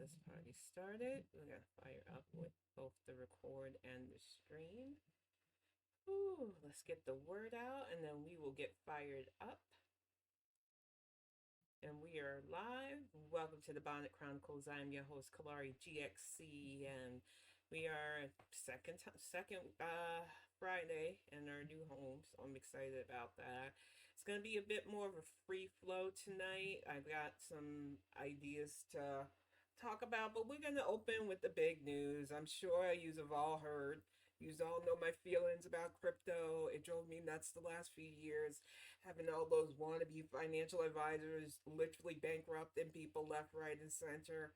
this party started. We're gonna fire up with both the record and the stream. Ooh, let's get the word out and then we will get fired up. And we are live. Welcome to the Bonnet Chronicles. I'm your host, Kalari GXC, and we are second Friday in our new home, so I'm excited about that. It's gonna be a bit more of a free flow tonight. I've got some ideas to talk about, but we're gonna open with the big news. I'm sure you've all heard. You all know my feelings about crypto. It drove me nuts the last few years, having all those wannabe financial advisors literally bankrupting people left, right, and center.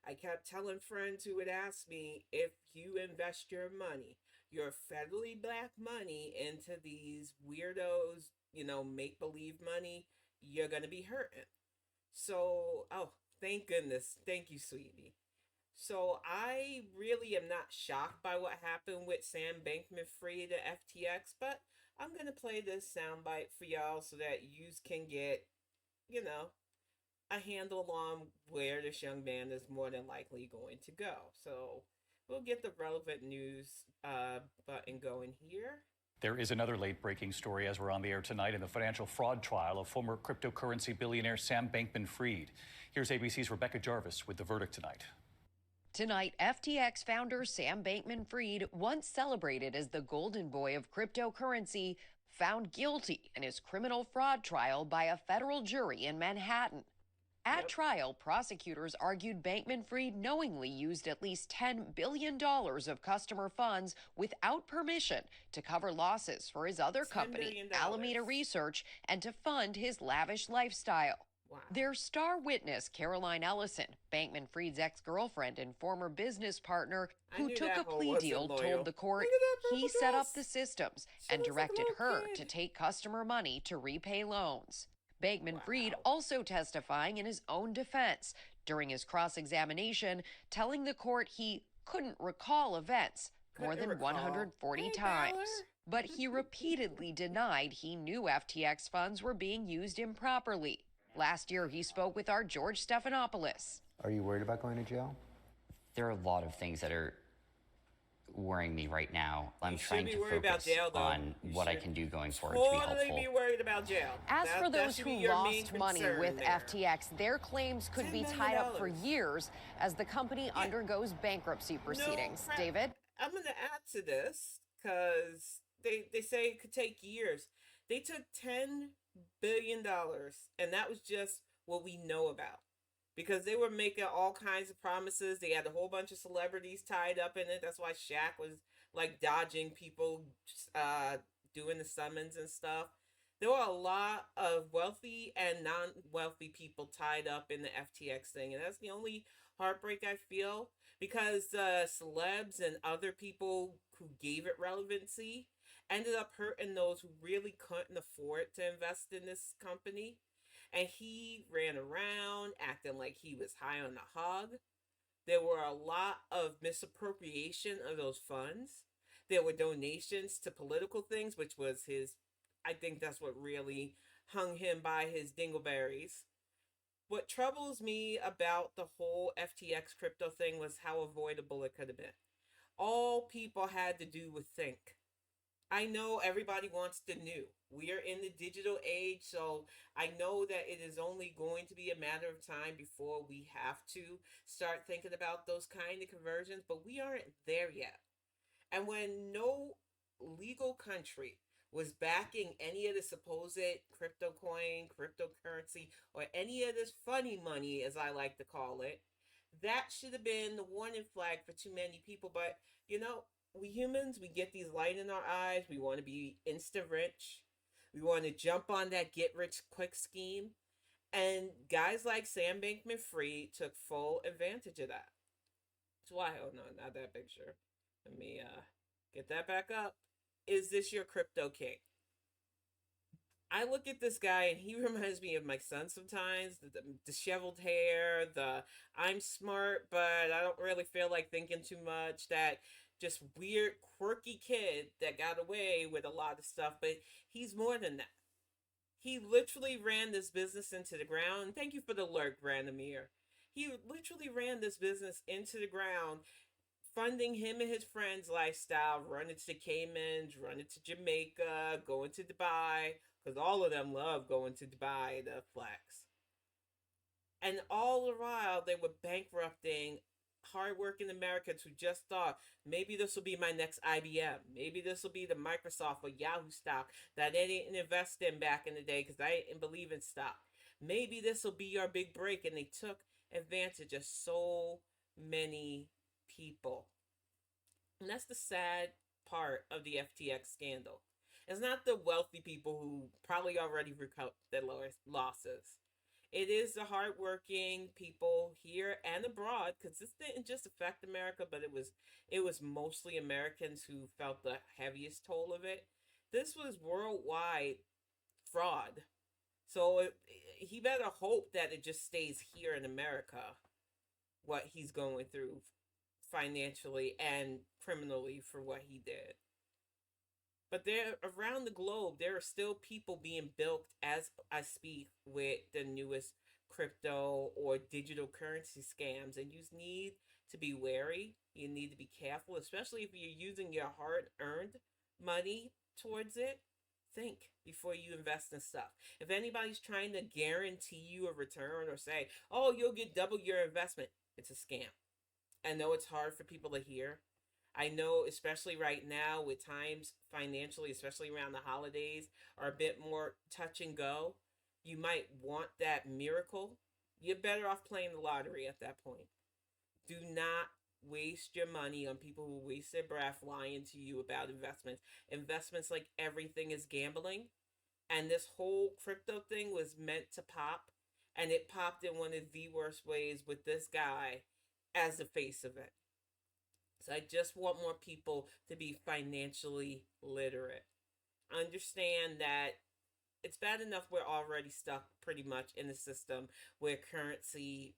I kept telling friends who would ask me, if you invest your money, your federally backed money, into these weirdos, make believe money, you're going to be hurting. So, oh, thank goodness. Thank you, sweetie. So I really am not shocked by what happened with Sam Bankman-Freid at FTX, but I'm gonna play this soundbite for y'all so that you can get, you know, a handle on where this young man is more than likely going to go. So we'll get the relevant news button going here. There is another late-breaking story as we're on the air tonight in the financial fraud trial of former cryptocurrency billionaire Sam Bankman-Freid. Here's ABC's Rebecca Jarvis with the verdict tonight. Tonight, FTX founder Sam Bankman-Freid, once celebrated as the golden boy of cryptocurrency, found guilty in his criminal fraud trial by a federal jury in Manhattan. At trial, prosecutors argued Bankman-Freid knowingly used at least $10 billion of customer funds without permission to cover losses for his other company, Alameda Research, and to fund his lavish lifestyle. Wow. Their star witness, Caroline Ellison, Bankman-Freid's ex-girlfriend and former business partner, who took a plea deal, told the court he set up the systems and directed her to take customer money to repay loans. Bankman-Freid also testifying in his own defense during his cross-examination, telling the court he couldn't recall events more than 140 times. But he repeatedly denied he knew FTX funds were being used improperly. Last year, he spoke with our George Stephanopoulos. Are you worried about going to jail? There are a lot of things that are worrying me right now. I'm trying to focus on what I can do going forward to be helpful. Totally be worried about jail. As for those who lost money with FTX, their claims could be tied up for years as the company undergoes bankruptcy proceedings. David? I'm going to add to this because they say it could take years. They took $10 billion, and that was just what we know about, because they were making all kinds of promises. They had a whole bunch of celebrities tied up in it. That's why Shaq was like dodging people doing the summons and stuff. There were a lot of wealthy and non-wealthy people tied up in the FTX thing, and that's the only heartbreak I feel, because celebs and other people who gave it relevancy ended up hurting those who really couldn't afford to invest in this company. And he ran around acting like he was high on the hog. There were a lot of misappropriation of those funds. There were donations to political things, which was I think that's what really hung him by his dingleberries. What troubles me about the whole FTX crypto thing was how avoidable it could have been. All people had to do was think. I know everybody wants the new. We are in the digital age, so I know that it is only going to be a matter of time before we have to start thinking about those kind of conversions, but we aren't there yet. And when no legal country was backing any of the supposed crypto coin, cryptocurrency, or any of this funny money, as I like to call it, that should have been the warning flag for too many people. But, we humans, we get these light in our eyes. We want to be insta rich. We want to jump on that get rich quick scheme. And guys like Sam Bankman-Freid took full advantage of that. That's why, oh no, not that picture. Let me get that back up. Is this your crypto king? I look at this guy and he reminds me of my son sometimes. The disheveled hair, the I'm smart, but I don't really feel like thinking too much. That just weird, quirky kid that got away with a lot of stuff. But he's more than that. He literally ran this business into the ground. Thank you for the alert, Brandomir. He literally ran this business into the ground, funding him and his friends' lifestyle, running to the Caymans, running to Jamaica, going to Dubai, because all of them love going to Dubai to flex. And all the while, they were bankrupting hardworking Americans who just thought, maybe this will be my next IBM. Maybe this will be the Microsoft or Yahoo stock that I didn't invest in back in the day because I didn't believe in stock. Maybe this will be your big break. And they took advantage of so many people. And that's the sad part of the FTX scandal. It's not the wealthy people who probably already recouped their losses. It is the hardworking people here and abroad, because this didn't just affect America, but it was mostly Americans who felt the heaviest toll of it. This was worldwide fraud. So he better hope that it just stays here in America, what he's going through financially and criminally for what he did. But there, around the globe, there are still people being bilked as I speak with the newest crypto or digital currency scams. And you need to be wary. You need to be careful, especially if you're using your hard-earned money towards it. Think before you invest in stuff. If anybody's trying to guarantee you a return or say, oh, you'll get double your investment, it's a scam. I know it's hard for people to hear. I know, especially right now with times financially, especially around the holidays, are a bit more touch and go. You might want that miracle. You're better off playing the lottery at that point. Do not waste your money on people who waste their breath lying to you about investments. Investments, like everything, is gambling. And this whole crypto thing was meant to pop. And it popped in one of the worst ways with this guy as the face of it. So I just want more people to be financially literate. Understand that it's bad enough we're already stuck pretty much in a system where currency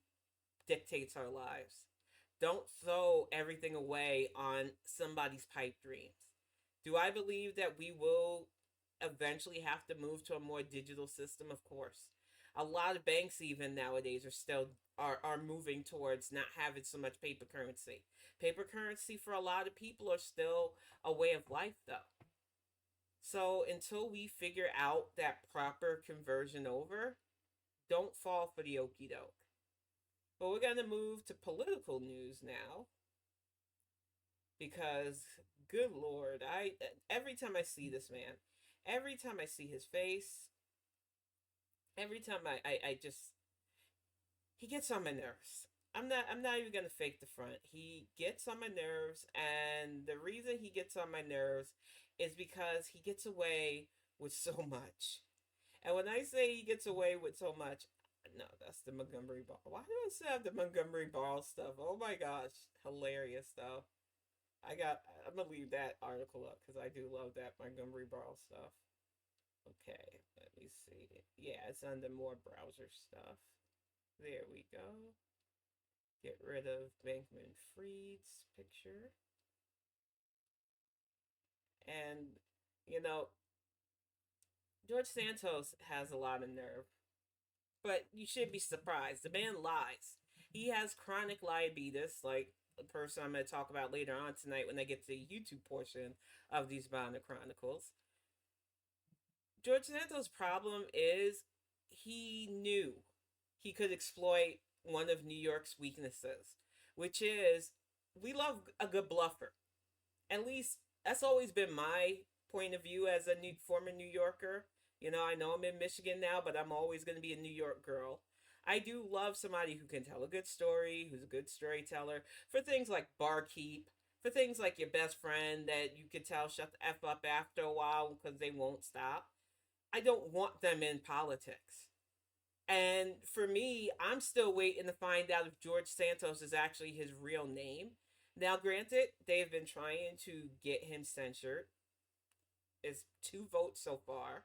dictates our lives. Don't throw everything away on somebody's pipe dreams. Do I believe that we will eventually have to move to a more digital system? Of course. A lot of banks even nowadays are still are moving towards not having so much paper currency. Paper currency for a lot of people are still a way of life, though. So until we figure out that proper conversion over, don't fall for the okie doke. But we're going to move to political news now. Because, good Lord, every time I see this man, every time I see his face, every time I just, he gets on my nerves. I'm not even gonna fake the front. He gets on my nerves, and the reason he gets on my nerves is because he gets away with so much. And when I say he gets away with so much, no, that's the Montgomery Ball. Why do I still have the Montgomery Ball stuff? Oh my gosh, hilarious though. I'm gonna leave that article up because I do love that Montgomery Ball stuff. Okay, let me see. Yeah, it's under more browser stuff. There we go. Get rid of Bankman-Freid's picture. And, George Santos has a lot of nerve. But you should be surprised. The man lies. He has chronic diabetes, like the person I'm going to talk about later on tonight when I get to the YouTube portion of these Bonnet Chronicles. George Santos' problem is he knew he could exploit one of New York's weaknesses, which is we love a good bluffer. At least that's always been my point of view as a former New Yorker. I know I'm in Michigan now, but I'm always going to be a New York girl. I do love somebody who can tell a good story, who's a good storyteller, for things like barkeep, for things like your best friend that you could tell shut the F up after a while because they won't stop. I don't want them in politics. And for me, I'm still waiting to find out if George Santos is actually his real name. Now, granted, they've been trying to get him censured. It's 2 votes so far.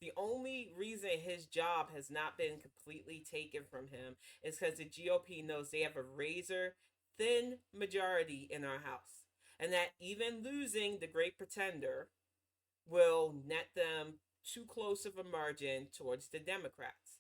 The only reason his job has not been completely taken from him is because the GOP knows they have a razor-thin majority in our House. And that even losing the Great Pretender will net them too close of a margin towards the Democrats.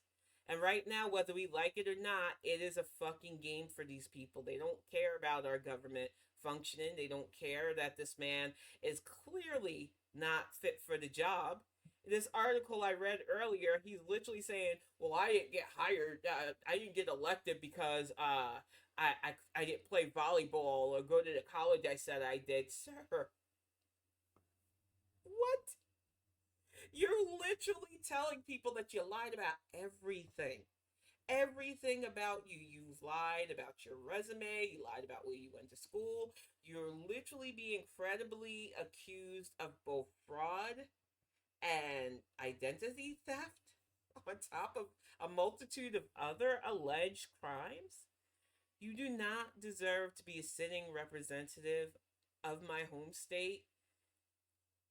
And right now, whether we like it or not, it is a fucking game for these people. They don't care about our government functioning. They don't care that this man is clearly not fit for the job. This article I read earlier, he's literally saying, well, I didn't get hired. I didn't get elected because I didn't play volleyball or go to the college I said I did. Sir, what? You're literally telling people that you lied about everything. Everything about you. You've lied about your resume. You lied about where you went to school. You're literally being credibly accused of both fraud and identity theft on top of a multitude of other alleged crimes. You do not deserve to be a sitting representative of my home state.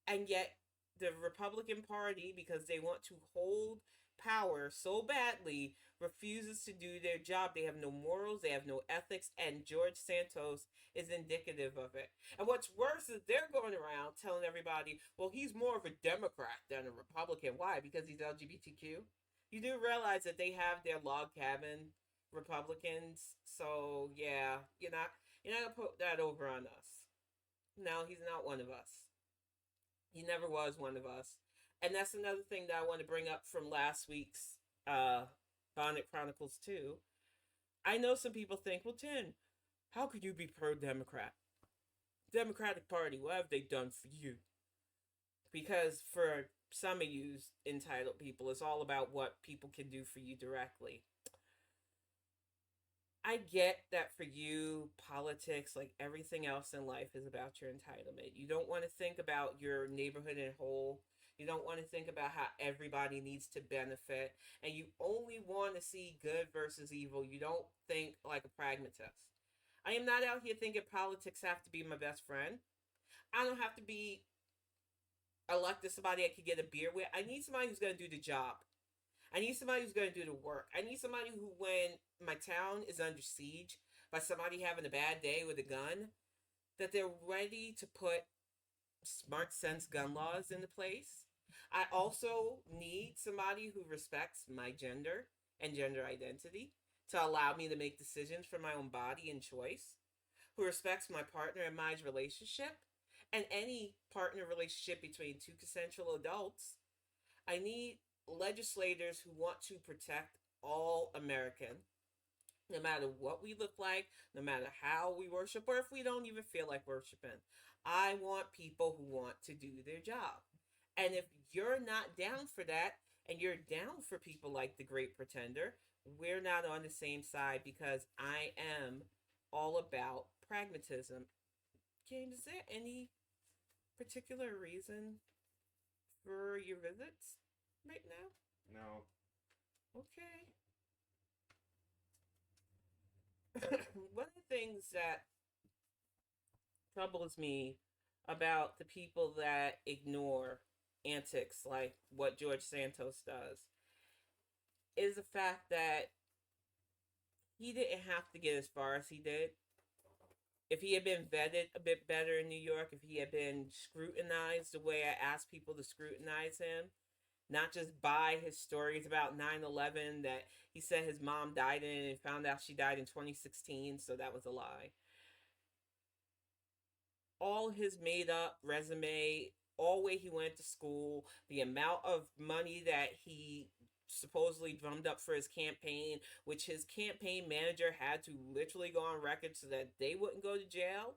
And yet, the Republican Party, because they want to hold power so badly, refuses to do their job. They have no morals, they have no ethics, and George Santos is indicative of it. And what's worse is they're going around telling everybody, well, he's more of a Democrat than a Republican. Why? Because he's LGBTQ? You do realize that they have their log cabin Republicans, so yeah, you're not gonna put that over on us. No, he's not one of us. He never was one of us. And that's another thing that I want to bring up from last week's Bonnet Chronicles too. I know some people think, well, Tin, how could you be pro-Democrat? Democratic Party, what have they done for you? Because for some of you entitled people, it's all about what people can do for you directly. I get that for you, politics, like everything else in life, is about your entitlement. You don't want to think about your neighborhood in whole. You don't want to think about how everybody needs to benefit. And you only want to see good versus evil. You don't think like a pragmatist. I am not out here thinking politics have to be my best friend. I don't have to be elected somebody I could get a beer with. I need somebody who's going to do the job. I need somebody who's going to do the work. I need somebody who, when my town is under siege by somebody having a bad day with a gun, that they're ready to put smart sense gun laws into place. I also need somebody who respects my gender and gender identity to allow me to make decisions for my own body and choice, who respects my partner and my relationship, and any partner relationship between two consensual adults. I need legislators who want to protect all American, no matter what we look like, no matter how we worship, or if we don't even feel like worshiping. I want people who want to do their job. And if you're not down for that, and you're down for people like the Great Pretender, we're not on the same side, because I am all about pragmatism. James, is there any particular reason for your visits right now? No. Okay. One of the things that troubles me about the people that ignore antics like what George Santos does is the fact that he didn't have to get as far as he did. If he had been vetted a bit better in New York, if he had been scrutinized the way I asked people to scrutinize him, not just by his stories about 9/11 that he said his mom died in and found out she died in 2016, so that was a lie. All his made up resume, all way he went to school, the amount of money that he supposedly drummed up for his campaign, which his campaign manager had to literally go on record so that they wouldn't go to jail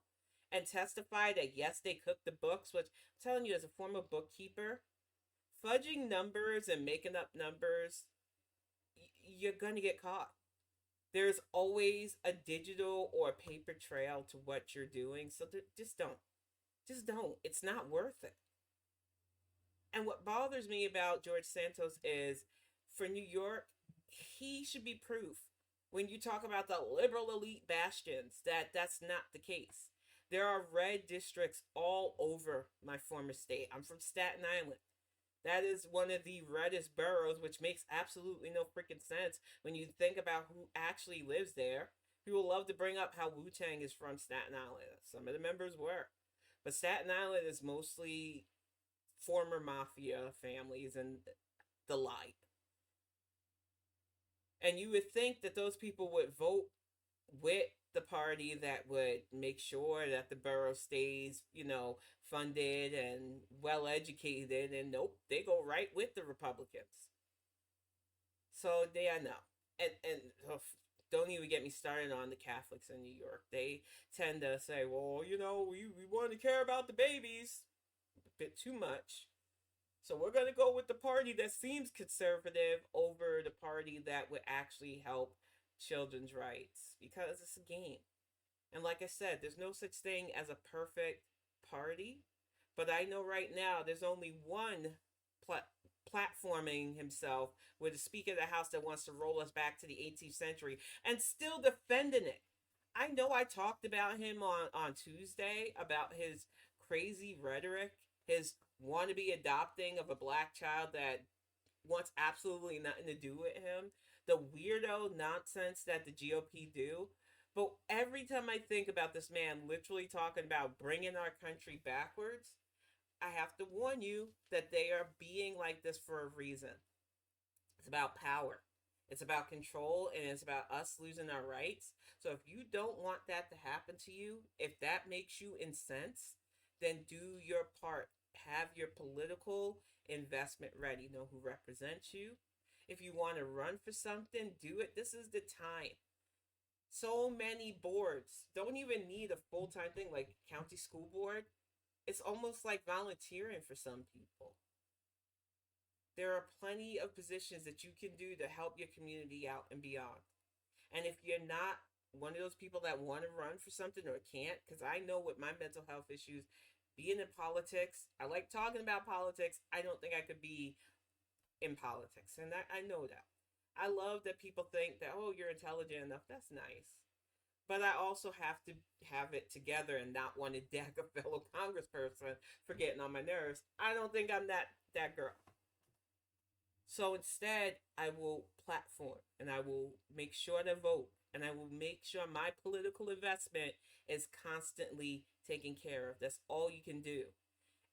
and testify that yes, they cooked the books, which I'm telling you, as a former bookkeeper, fudging numbers and making up numbers, you're going to get caught. There's always a digital or a paper trail to what you're doing, so just don't. Just don't. It's not worth it. And what bothers me about George Santos is, for New York, he should be proof when you talk about the liberal elite bastions that that's not the case. There are red districts all over my former state. I'm from Staten Island. That is one of the reddest boroughs, which makes absolutely no freaking sense when you think about who actually lives there. People love to bring up how Wu-Tang is from Staten Island. Some of the members were. But Staten Island is mostly former mafia families and the like. And you would think that those people would vote with the party that would make sure that the borough stays, funded and well educated. And nope, they go right with the Republicans. So I know. And don't even get me started on the Catholics in New York. They tend to say, well, we want to care about the babies a bit too much. So we're going to go with the party that seems conservative over the party that would actually help children's rights, because it's a game. And like I said, there's no such thing as a perfect party. But I know right now there's only one platforming himself with the Speaker of the House that wants to roll us back to the 18th century and still defending it. I know I talked about him on Tuesday about his crazy rhetoric, his wannabe adopting of a black child that wants absolutely nothing to do with him, the weirdo nonsense that the GOP do. But every time I think about this man literally talking about bringing our country backwards, I have to warn you that they are being like this for a reason. It's about power. It's about control, and it's about us losing our rights. So if you don't want that to happen to you, if that makes you incensed, then do your part. Have your political investment ready. Know who represents you. If you want to run for something, do it. This is the time. So many boards don't even need a full-time thing like county school board. It's almost like volunteering for some people. There are plenty of positions that you can do to help your community out and beyond. And if you're not one of those people that want to run for something or can't, because I know with my mental health issues, being in politics, I like talking about politics. I don't think I could be in politics. And I know that. I love that people think that, oh, you're intelligent enough. That's nice. But I also have to have it together and not want to deck a fellow congressperson for getting on my nerves. I don't think I'm that girl. So instead, I will platform and I will make sure to vote and I will make sure my political investment is constantly taken care of. That's all you can do.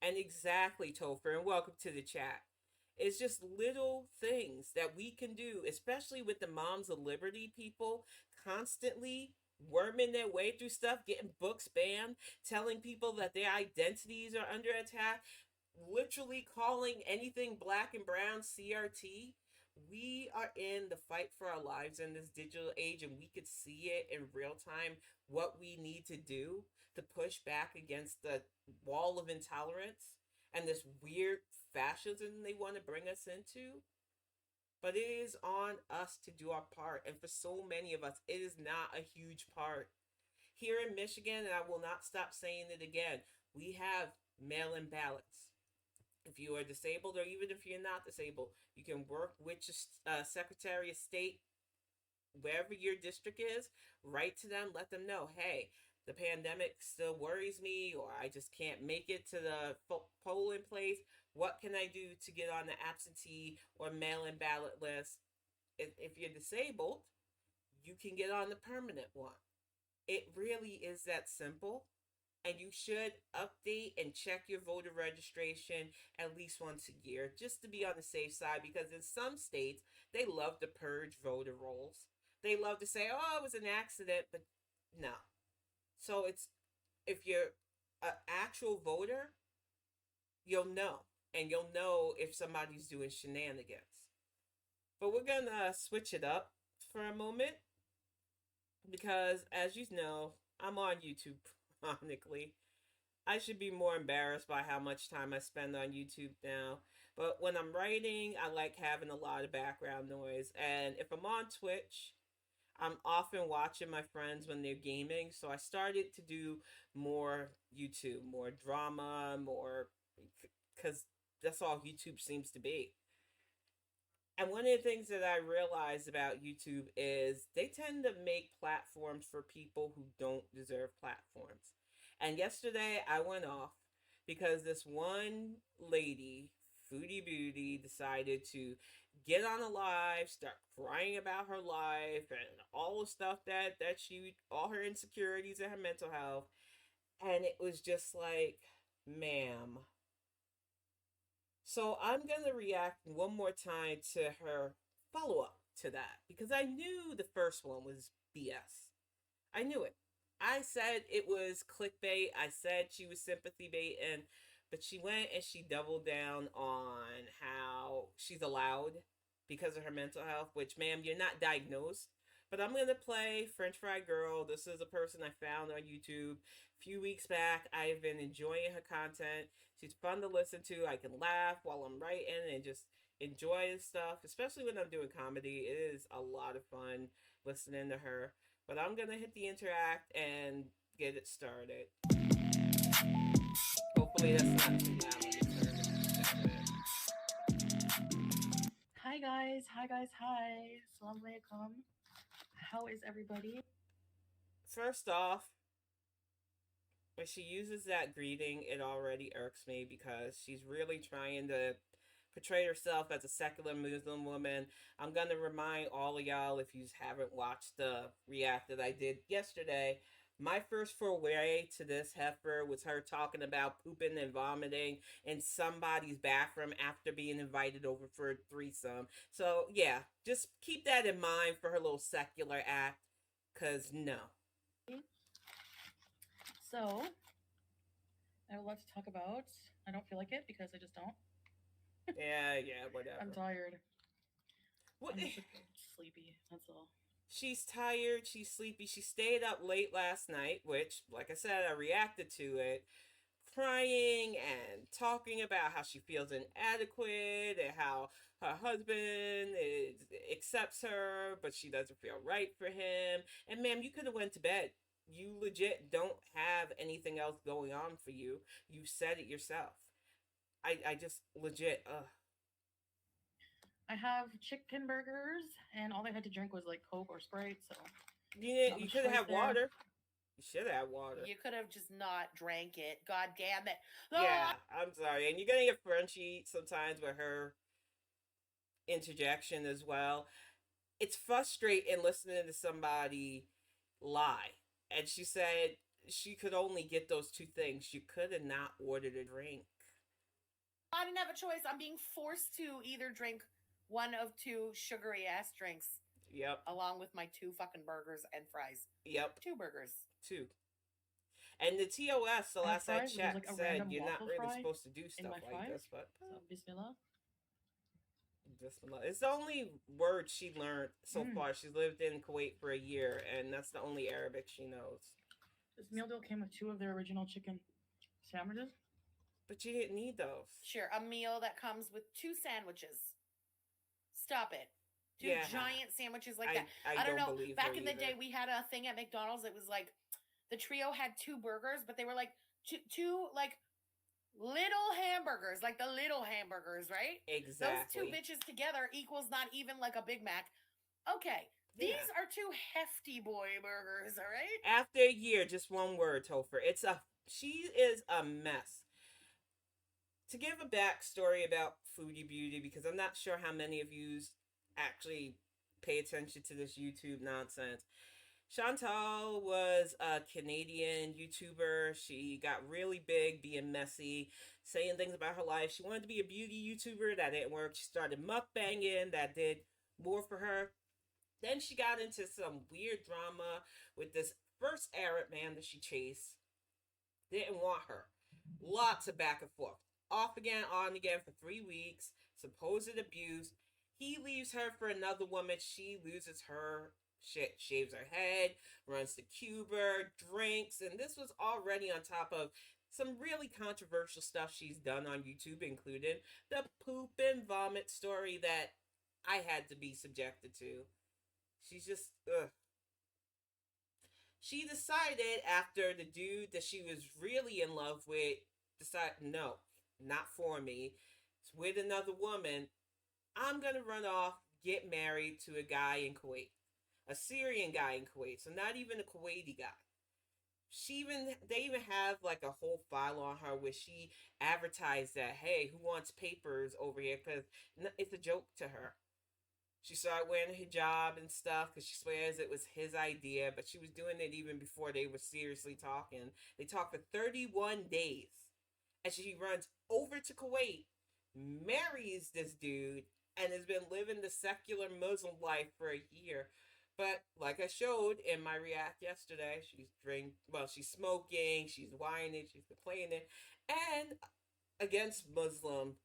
And exactly, Topher, and welcome to the chat. It's just little things that we can do, especially with the Moms of Liberty people constantly worming their way through stuff, getting books banned, telling people that their identities are under attack, literally calling anything black and brown CRT. We are in the fight for our lives in this digital age, and we could see it in real time what we need to do to push back against the wall of intolerance and this weird fascism they want to bring us into. But it is on us to do our part. And for so many of us, it is not a huge part. Here in Michigan, and I will not stop saying it again, we have mail-in ballots. If you are disabled, or even if you're not disabled, you can work with your Secretary of State, wherever your district is, write to them, let them know, hey, the pandemic still worries me, or I just can't make it to the polling place. What can I do to get on the absentee or mail-in ballot list? If you're disabled, you can get on the permanent one. It really is that simple. And you should update and check your voter registration at least once a year, just to be on the safe side, because in some states, they love to purge voter rolls. They love to say, oh, it was an accident, but no. So if you're an actual voter, you'll know. And you'll know if somebody's doing shenanigans. But we're going to switch it up for a moment, because as you know, I'm on YouTube chronically. I should be more embarrassed by how much time I spend on YouTube now. But when I'm writing, I like having a lot of background noise. And if I'm on Twitch, I'm often watching my friends when they're gaming. So I started to do more YouTube, more drama, more, because that's all YouTube seems to be. And one of the things that I realized about YouTube is they tend to make platforms for people who don't deserve platforms. And yesterday I went off because this one lady, Foodie Beauty, decided to get on a live, start crying about her life and all the stuff that all her insecurities and her mental health. And it was just like, ma'am. So I'm going to react one more time to her follow-up to that because I knew the first one was BS. I knew it. I said it was clickbait. I said she was sympathy baiting, but she went and she doubled down on how she's allowed because of her mental health, which, ma'am, you're not diagnosed. But I'm going to play French Fry Girl. This is a person I found on YouTube a few weeks back. I've been enjoying her content. She's fun to listen to. I can laugh while I'm writing and just enjoy the stuff, especially when I'm doing comedy. It is a lot of fun listening to her. But I'm going to hit the interact and get it started. Hopefully that's not too loud. Hi guys. Assalamu alaikum. How is everybody? First off, when she uses that greeting, it already irks me because she's really trying to portray herself as a secular Muslim woman. I'm going to remind all of y'all, if you haven't watched the react that I did yesterday, my first foray to this heifer was her talking about pooping and vomiting in somebody's bathroom after being invited over for a threesome. So, yeah, just keep that in mind for her little secular act, because no. So, I have a lot to talk about. I don't feel like it because I just don't. Yeah, whatever. I'm tired. What? I'm just sleepy, that's all. She's tired, she's sleepy. She stayed up late last night, which, like I said, I reacted to it, crying and talking about how she feels inadequate and how her husband accepts her, but she doesn't feel right for him. And ma'am, you could have went to bed. You legit don't have anything else going on for you. You said it yourself. I just legit, I have chicken burgers, and all they had to drink was like Coke or Sprite, so... You could have had water. You should have water. You could have just not drank it. God damn it. Yeah, I'm sorry. And you're going to get Frenchie sometimes with her interjection as well. It's frustrating listening to somebody lie. And she said she could only get those two things. She could have not ordered a drink. I didn't have a choice. I'm being forced to either drink one of two sugary ass drinks. Yep. Along with my 2 fucking burgers and fries. Yep. 2 burgers. 2. And the TOS, the last I checked, like said you're not really supposed to do stuff like this. But so, Bismillah. Bismillah. It's the only word she learned so far. She's lived in Kuwait for a year, and that's the only Arabic she knows. This meal deal came with 2 of their original chicken sandwiches. But you didn't need those. Sure, a meal that comes with 2 sandwiches. Stop it. 2 giant sandwiches like that. I don't know. Back in the day, we had a thing at McDonald's that was like, the trio had 2 burgers, but they were like two like little hamburgers, like the little hamburgers, right? Exactly. Those 2 bitches together equals not even like a Big Mac. Okay. These are 2 hefty boy burgers, all right? After a year, just one word, Topher. She is a mess. To give a backstory about Foodie Beauty, because I'm not sure how many of you actually pay attention to this YouTube nonsense. Chantal was a Canadian YouTuber. She got really big being messy, saying things about her life. She wanted to be a beauty YouTuber. That didn't work. She started mukbanging. That did more for her. Then she got into some weird drama with this first Arab man that she chased. Didn't want her. Lots of back and forth. Off again, on again for 3 weeks. Supposed abuse. He leaves her for another woman. She loses her shit. Shaves her head. Runs to Cuba. Drinks. And this was already on top of some really controversial stuff she's done on YouTube, including the poop and vomit story that I had to be subjected to. She's just, ugh. She decided after the dude that she was really in love with decided, no, not for me. It's with another woman. I'm going to run off, get married to a guy in Kuwait. A Syrian guy in Kuwait. So not even a Kuwaiti guy. They even have like a whole file on her where she advertised that, hey, who wants papers over here? Because it's a joke to her. She started wearing a hijab and stuff because she swears it was his idea, but she was doing it even before they were seriously talking. They talked for 31 days. And she runs over to Kuwait, marries this dude, and has been living the secular Muslim life for a year. But like I showed in my react yesterday, she's smoking, she's whining, she's complaining, and against Muslim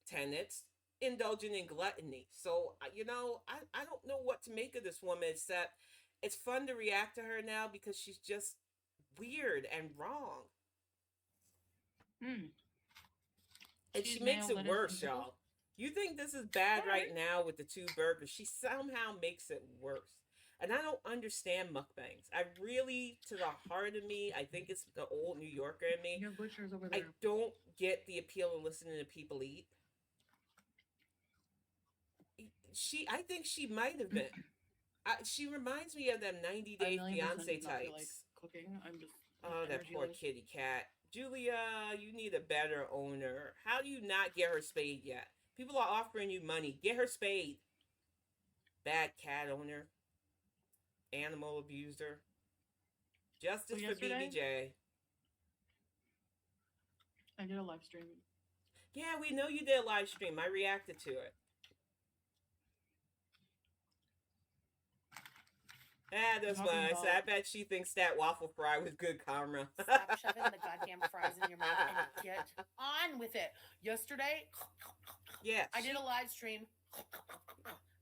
tenets, indulging in gluttony. So, I don't know what to make of this woman, except it's fun to react to her now because she's just weird and wrong. And she makes it worse, y'all. You think this is bad right now with the 2 burgers. She somehow makes it worse. And I don't understand mukbangs. I really, to the heart of me, I think it's the old New Yorker in me. Your butcher's over there. I don't get the appeal of listening to people eat. I think she might have been. She reminds me of them 90 Day Fiance types. Like cooking. I'm just. Oh, that poor kitty cat. Julia, you need a better owner. How do you not get her spayed yet? People are offering you money. Get her spayed. Bad cat owner. Animal abuser. Justice for BBJ. I did a live stream. Yeah, we know you did a live stream. I reacted to it. That's fine. So I bet she thinks that waffle fry was good karma. Stop shoving the goddamn fries in your mouth and get on with it. Yesterday, I did a live stream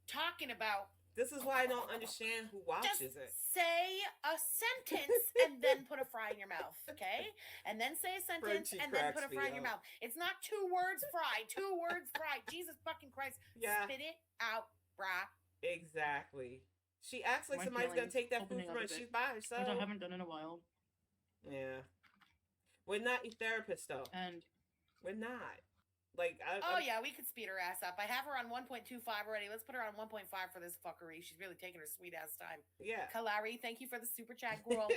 talking about. This is why I don't understand who watches it. Say a sentence and then put a fry in your mouth, okay? And then say a sentence and then put a fry in your mouth. It's not 2 words fry, 2 words fry. Jesus fucking Christ. Yeah. Spit it out, brah. Exactly. She acts like somebody's going to take that food from her. She's by herself. Which I haven't done in a while. Yeah. We're not your therapist, though. And we're not. Like, yeah, we could speed her ass up. I have her on 1.25 already. Let's put her on 1.5 for this fuckery. She's really taking her sweet ass time. Yeah. Kalari, thank you for the super chat, girl.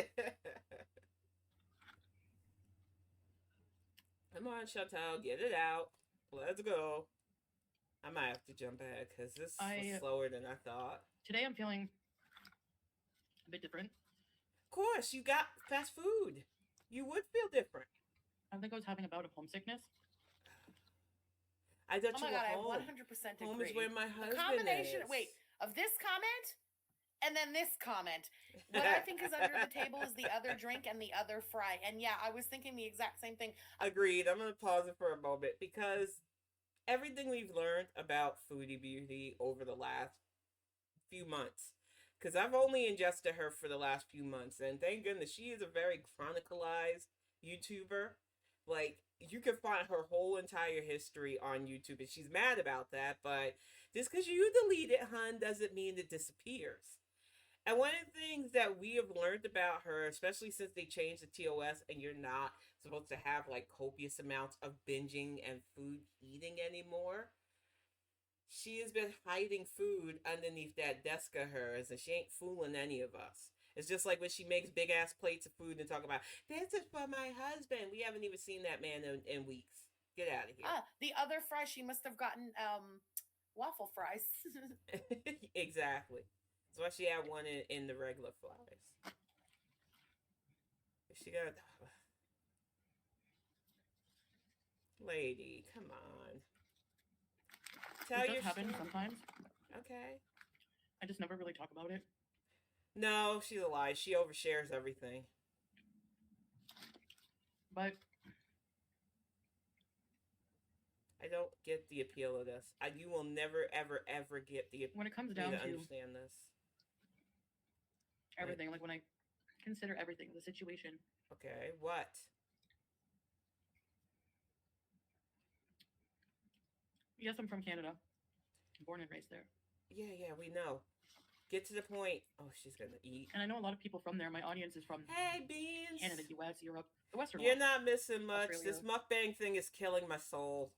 Come on, Chantal, get it out. Let's go. I might have to jump ahead because this was slower than I thought. Today I'm feeling a bit different. Of course, you got fast food. You would feel different. I think I was having a bout of homesickness. I thought you were home. I 100% agree. Home is where my husband combination, is. Wait, of this comment and then this comment. What I think is under the table is the other drink and the other fry. And yeah, I was thinking the exact same thing. Agreed. I'm going to pause it for a moment because everything we've learned about Foodie Beauty over the last few months, because I've only ingested her for the last few months, and thank goodness she is a very chronicalized YouTuber. Like, you can find her whole entire history on YouTube, and she's mad about that, but just because you delete it, hun, doesn't mean it disappears. And one of the things that we have learned about her, especially since they changed the TOS and you're not supposed to have like copious amounts of binging and food eating anymore, she has been hiding food underneath that desk of hers, and she ain't fooling any of us. It's just like when she makes big ass plates of food and talk about, this is for my husband. We haven't even seen that man in weeks. Get out of here. The other fries, she must have gotten waffle fries. Exactly. That's why she had one in the regular fries. She got... Lady, come on. It does happen sometimes. Okay. I just never really talk about it. No, she's a lie. She overshares everything. But I don't get the appeal of this. You will never, ever, ever get the when it comes down to understand this. Everything, like when I consider everything, the situation. Okay, what? Yes, I'm from Canada. Born and raised there. Yeah, we know. Get to the point. Oh, she's gonna eat. And I know a lot of people from there. My audience is from Beans. Canada, US, Europe, the Western You're world. not missing much. Australia. This mukbang thing is killing my soul.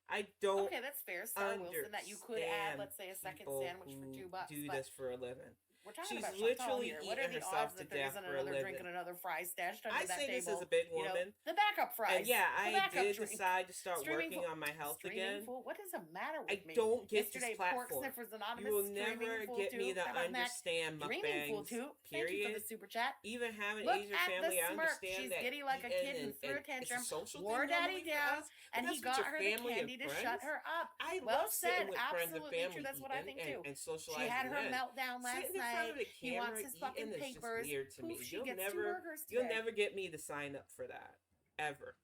I don't. Okay, that's fair. Star Wilson, that you could add, let's say, a second sandwich for $2. Do this for a living. We're talking She's about Chantal literally here. What are eating the herself odds to that there death isn't for a another drink living. and another fry stashed under I that say table? this as a big You know, woman. the backup fries. And yeah, the I backup did drink. decide to start Streaming working on my health again. Fool. What is the matter with me? I don't get Yesterday, this platform. Pork Sniffers Anonymous. You will never get me to understand Dreaming Fool mukbangs. too. Period. Thank you for the super chat. Even having Look Asian at family, the I smirk. understand She's that. giddy like a kid who threw a tantrum. It's a social Wore thing daddy down, us, and he got her the candy to shut her up. I well love said. sitting with friends and Absolutely family true. That's what I think too. and socializing. She had her then. meltdown last Sitting in front night. of the He wants his fucking eating is papers. just weird to me. Poof, she gets 2 burgers today. You'll never get me to sign up for that ever.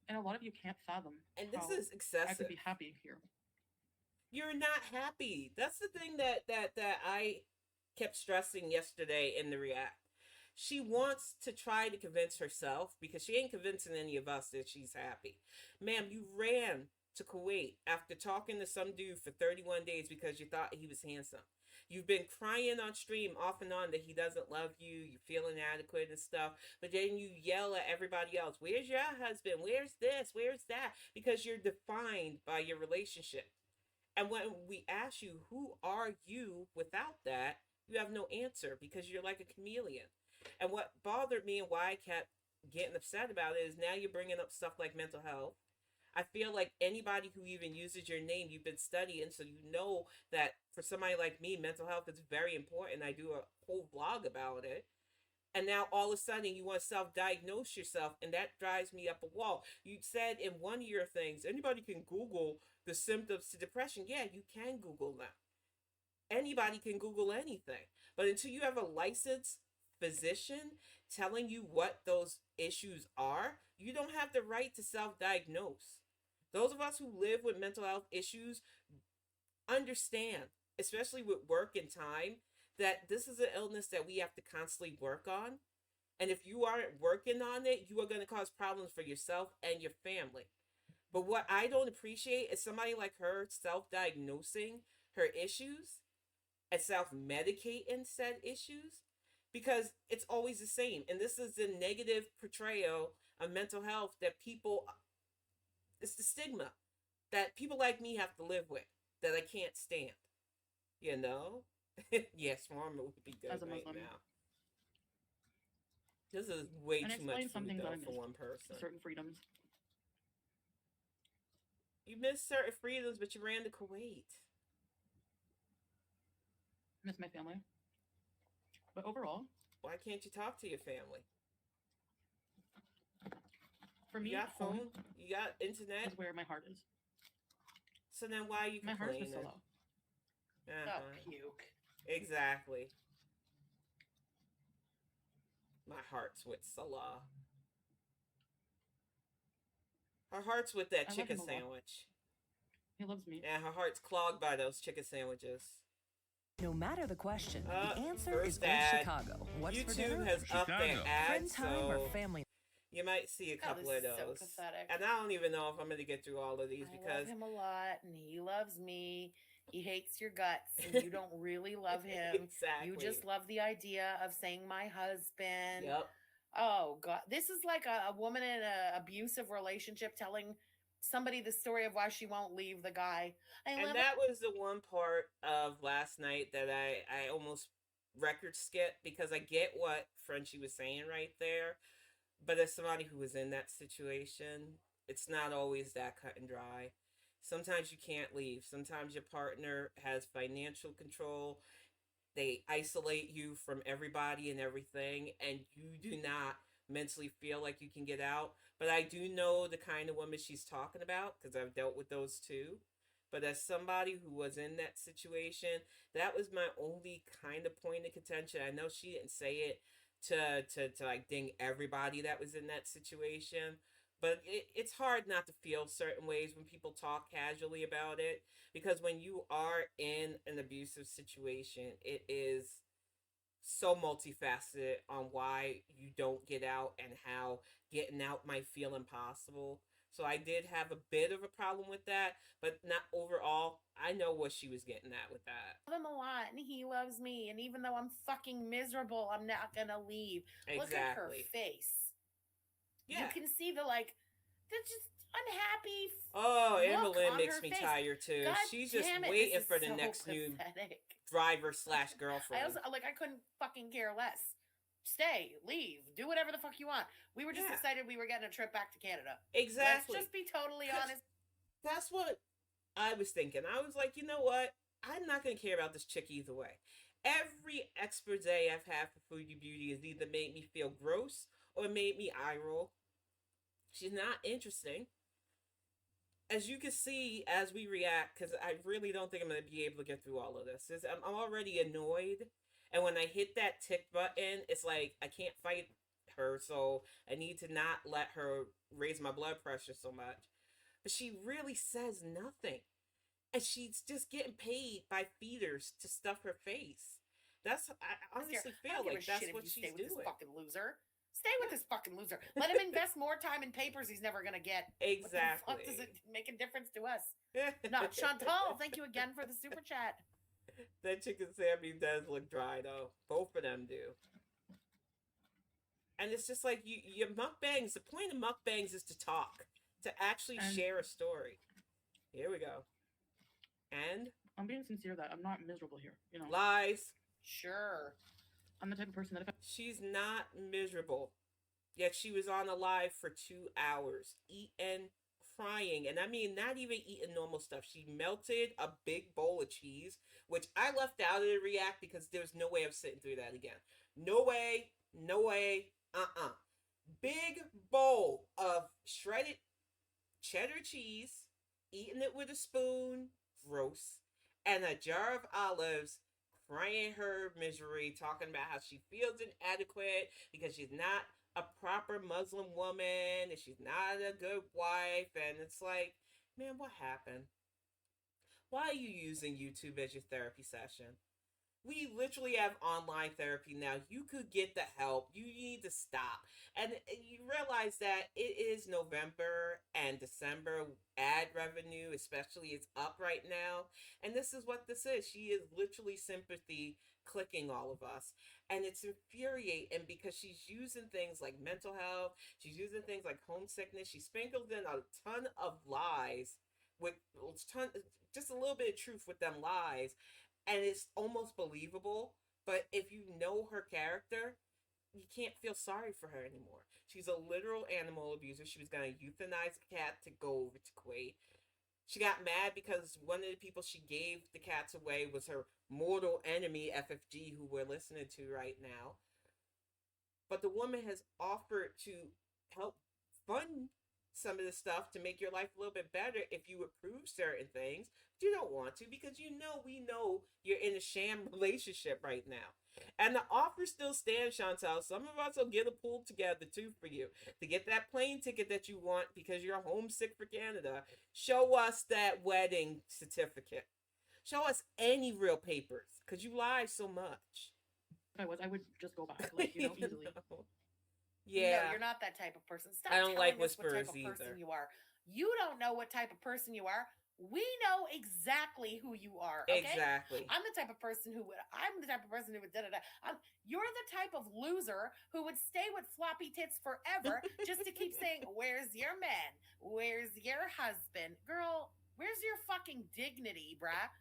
And a lot of you can't fathom. And this is excessive. I could be happy here. You're not happy. That's the thing that I kept stressing yesterday in the react. She wants to try to convince herself, because she ain't convincing any of us that she's happy. Ma'am, you ran to Kuwait after talking to some dude for 31 days because you thought he was handsome. You've been crying on stream off and on that he doesn't love you, you feel inadequate and stuff, but then you yell at everybody else, where's your husband, where's this, where's that, because you're defined by your relationship. And when we ask you, who are you without that, you have no answer, because you're like a chameleon. And what bothered me and why I kept getting upset about it is now you're bringing up stuff like mental health. I feel like anybody who even uses your name, you've been studying, so you know that for somebody like me, mental health is very important. I do a whole vlog about it. And now all of a sudden you want to self-diagnose yourself, and that drives me up a wall. You said in one of your things, anybody can Google the symptoms to depression. Yeah, you can Google them. Anybody can Google anything. But until you have a licensed physician telling you what those issues are, you don't have the right to self-diagnose. Those of us who live with mental health issues understand, especially with work and time, that this is an illness that we have to constantly work on. And if you aren't working on it, you are going to cause problems for yourself and your family. But what I don't appreciate is somebody like her self-diagnosing her issues and self-medicating said issues, because it's always the same. And this is the negative portrayal of mental health that people, it's the stigma that people like me have to live with, that I can't stand. You know? Yes, shawarma would be good As a right Muslim. now. This is way And too much explain something food, that I though, for missed. one person. Certain freedoms. You missed certain freedoms, but you ran to Kuwait. Miss my family. But overall, Why can't you talk to your family? for me, You got phone, home you got internet, is where my heart is. so then why are you My heart is complaining? with Salah. Oh, puke. Exactly. My heart's with Salah. Her heart's with that I love chicken him a lot. sandwich. He loves me. And her heart's clogged by those chicken sandwiches. No matter the question, the answer first is Old ad. Chicago. What's for YouTube dinner? has upped their Friend ads, time or so family? you might see a couple this of is so those. pathetic. And I don't even know if I'm going to get through all of these I because love him a lot, and he loves me. He hates your guts, and you don't really love him. Exactly. You just love the idea of saying my husband. Yep. Oh God, this is like a woman in an abusive relationship telling somebody the story of why she won't leave the guy. And that was the one part of last night that I almost record skipped, because I get what Frenchie was saying right there. But as somebody who was in that situation, it's not always that cut and dry. Sometimes you can't leave. Sometimes your partner has financial control. They isolate you from everybody and everything, and you do not mentally feel like you can get out. But I do know the kind of woman she's talking about, because I've dealt with those too. But as somebody who was in that situation, that was my only kind of point of contention. I know she didn't say it to like ding everybody that was in that situation, but it's hard not to feel certain ways when people talk casually about it, because when you are in an abusive situation, it is so multifaceted on why you don't get out and how getting out might feel impossible. So I did have a bit of a problem with that, but not overall. I know what she was getting at with that. I love him a lot, and he loves me. And even though I'm fucking miserable, I'm not gonna leave. Exactly. Look at her face. Yeah. You can see the just unhappy. Oh, Amber look Lynn on makes her me face. tired too. God She's just damn it, waiting this for is the so next new pathetic. driver / girlfriend. I also, like, I couldn't fucking care less. Stay, leave, do whatever the fuck you want. We were just excited we were getting a trip back to Canada. Exactly. Let's just be totally honest. That's what I was thinking. I was like, you know what? I'm not going to care about this chick either way. Every expose I've had for Foodie Beauty has either made me feel gross or made me eye roll. She's not interesting. As you can see as we react, because I really don't think I'm going to be able to get through all of this. I'm already annoyed. And when I hit that tick button, it's like I can't fight her, so I need to not let her raise my blood pressure so much. But she really says nothing. And she's just getting paid by feeders to stuff her face. I honestly feel like that's what she's doing. This fucking loser. Stay with this fucking loser. Let him invest more time in papers he's never going to get. Exactly. What the fuck does it make a difference to us? Not Chantal. Thank you again for the super chat. That chicken Sammy does look dry, though. Both of them do. And it's just like, your mukbangs, the point of mukbangs is to talk. To actually share a story. Here we go. And? I'm being sincere that I'm not miserable here, you know. Lies. Sure. I'm the type of person that she's not miserable. Yet she was on a live for 2 hours. Eating, crying. And I mean, not even eating normal stuff. She melted a big bowl of cheese, which I left out of the react because there was no way I'm sitting through that again. No way. No way. Big bowl of shredded cheddar cheese, eating it with a spoon, gross, and a jar of olives, crying her misery, talking about how she feels inadequate because she's not a proper Muslim woman and she's not a good wife. And it's like, man, what happened? Why are you using YouTube as your therapy session? We literally have online therapy now. You could get the help. You need to stop. And you realize that it is November and December. Ad revenue, especially, is up right now. And this is what this is. She is literally sympathy clicking all of us. And it's infuriating because she's using things like mental health. She's using things like homesickness. She sprinkles in a ton of lies with just a little bit of truth with them lies. And it's almost believable, but if you know her character, you can't feel sorry for her anymore. She's a literal animal abuser. She was going to euthanize a cat to go over to Kuwait. She got mad because one of the people she gave the cats away was her mortal enemy, FFG, who we're listening to right now. But the woman has offered to help fund some of the stuff to make your life a little bit better if you approve certain things. But you don't want to because we know you're in a sham relationship right now. And the offer still stands, Chantal. Some of us will get a pool together too for you to get that plane ticket that you want because you're homesick for Canada. Show us that wedding certificate. Show us any real papers because you lie so much. I would just go back, like, you know, easily. Yeah. No, you're not that type of person. Stop I don't like whisperers what type of person you are. You don't know what type of person you are. We know exactly who you are. Okay? Exactly. I'm the type of person who would da-da-da. You're the type of loser who would stay with floppy tits forever just to keep saying, where's your man? Where's your husband? Girl, where's your fucking dignity, bruh?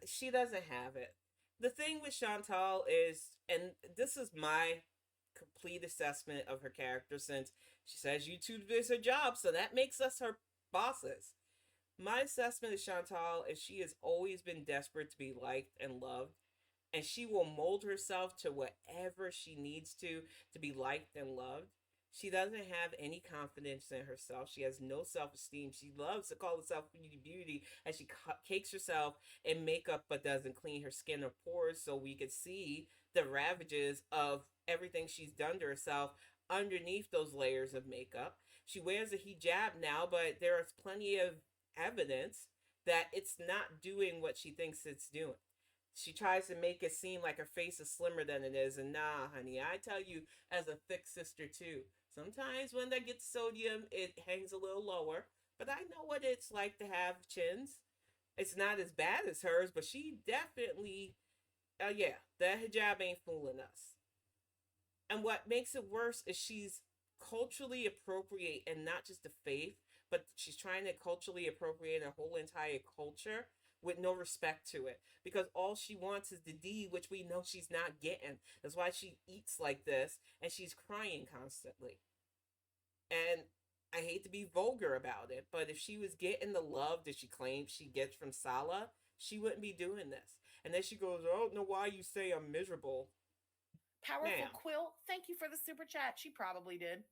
She doesn't have it. The thing with Chantal is, and this is my complete assessment of her character, since she says YouTube is her job, so that makes us her bosses. My assessment of Chantal is she has always been desperate to be liked and loved, and she will mold herself to whatever she needs to be liked and loved. She doesn't have any confidence in herself. She has no self-esteem. She loves to call herself Foodie Beauty, and she cakes herself in makeup but doesn't clean her skin or pores, so we could see the ravages of everything she's done to herself underneath those layers of makeup. She wears a hijab now, but there is plenty of evidence that it's not doing what she thinks it's doing. She tries to make it seem like her face is slimmer than it is, and nah, honey, I tell you, as a thick sister too, sometimes when that gets sodium, it hangs a little lower, but I know what it's like to have chins. It's not as bad as hers, but she definitely, yeah, that hijab ain't fooling us. And what makes it worse is she's culturally appropriate, and not just the faith, but she's trying to culturally appropriate a whole entire culture with no respect to it, because all she wants is the D, which we know she's not getting. That's why she eats like this, and she's crying constantly. And I hate to be vulgar about it, but if she was getting the love that she claims she gets from Sala, she wouldn't be doing this. And then she goes, I don't know why you say I'm miserable. Powerful Quill, thank you for the super chat. She probably did.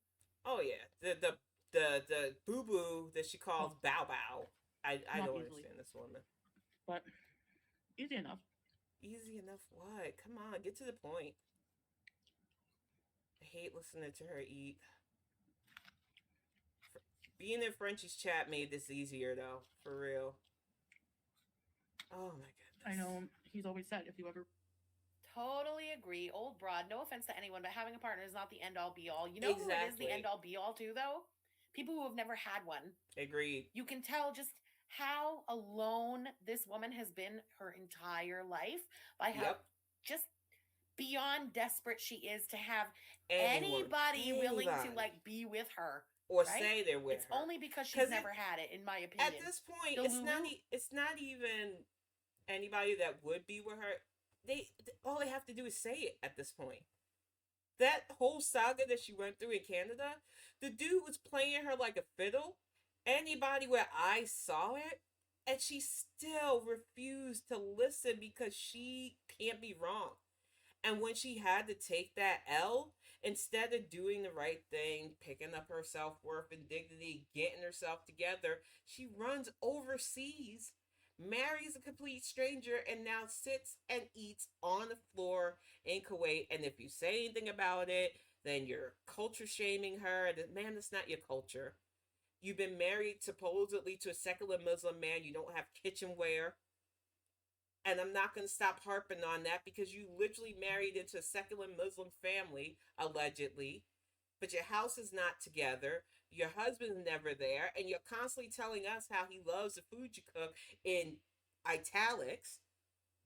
Oh yeah, the boo boo that she calls Bow Bow. I don't understand this woman. But easy enough. Easy enough what? Come on, get to the point. I hate listening to her eat. Being in Frenchie's chat made this easier though, for real. Oh my goodness. I know he's always said if you ever. Totally agree. Old broad. No offense to anyone, but having a partner is not the end all be all. You know who is the end all be all too, though? People who have never had one. Agreed. You can tell just how alone this woman has been her entire life by how just beyond desperate she is to have anybody willing to like be with her. Or say they're with her. It's only because she's never had it, in my opinion. At this point, it's not even anybody that would be with her. All they have to do is say it at this point. That whole saga that she went through in Canada, the dude was playing her like a fiddle. Anybody where I saw it, and she still refused to listen because she can't be wrong. And when she had to take that L, instead of doing the right thing, picking up her self-worth and dignity, getting herself together, she runs overseas, marries a complete stranger, and now sits and eats on the floor in Kuwait. And if you say anything about it, then you're culture shaming her. Man, that's not your culture. You've been married supposedly to a secular Muslim man. You don't have kitchenware. And I'm not going to stop harping on that because you literally married into a secular Muslim family, allegedly. But your house is not together. Your husband's never there. And you're constantly telling us how he loves the food you cook in italics.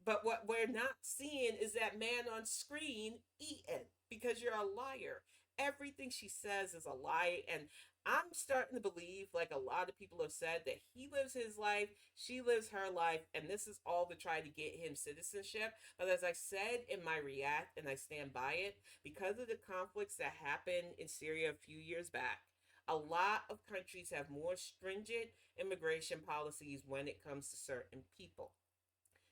But what we're not seeing is that man on screen eating because you're a liar. Everything she says is a lie. And I'm starting to believe, like a lot of people have said, that he lives his life, she lives her life, and this is all to try to get him citizenship. But as I said in my react, and I stand by it, because of the conflicts that happened in Syria a few years back, a lot of countries have more stringent immigration policies when it comes to certain people.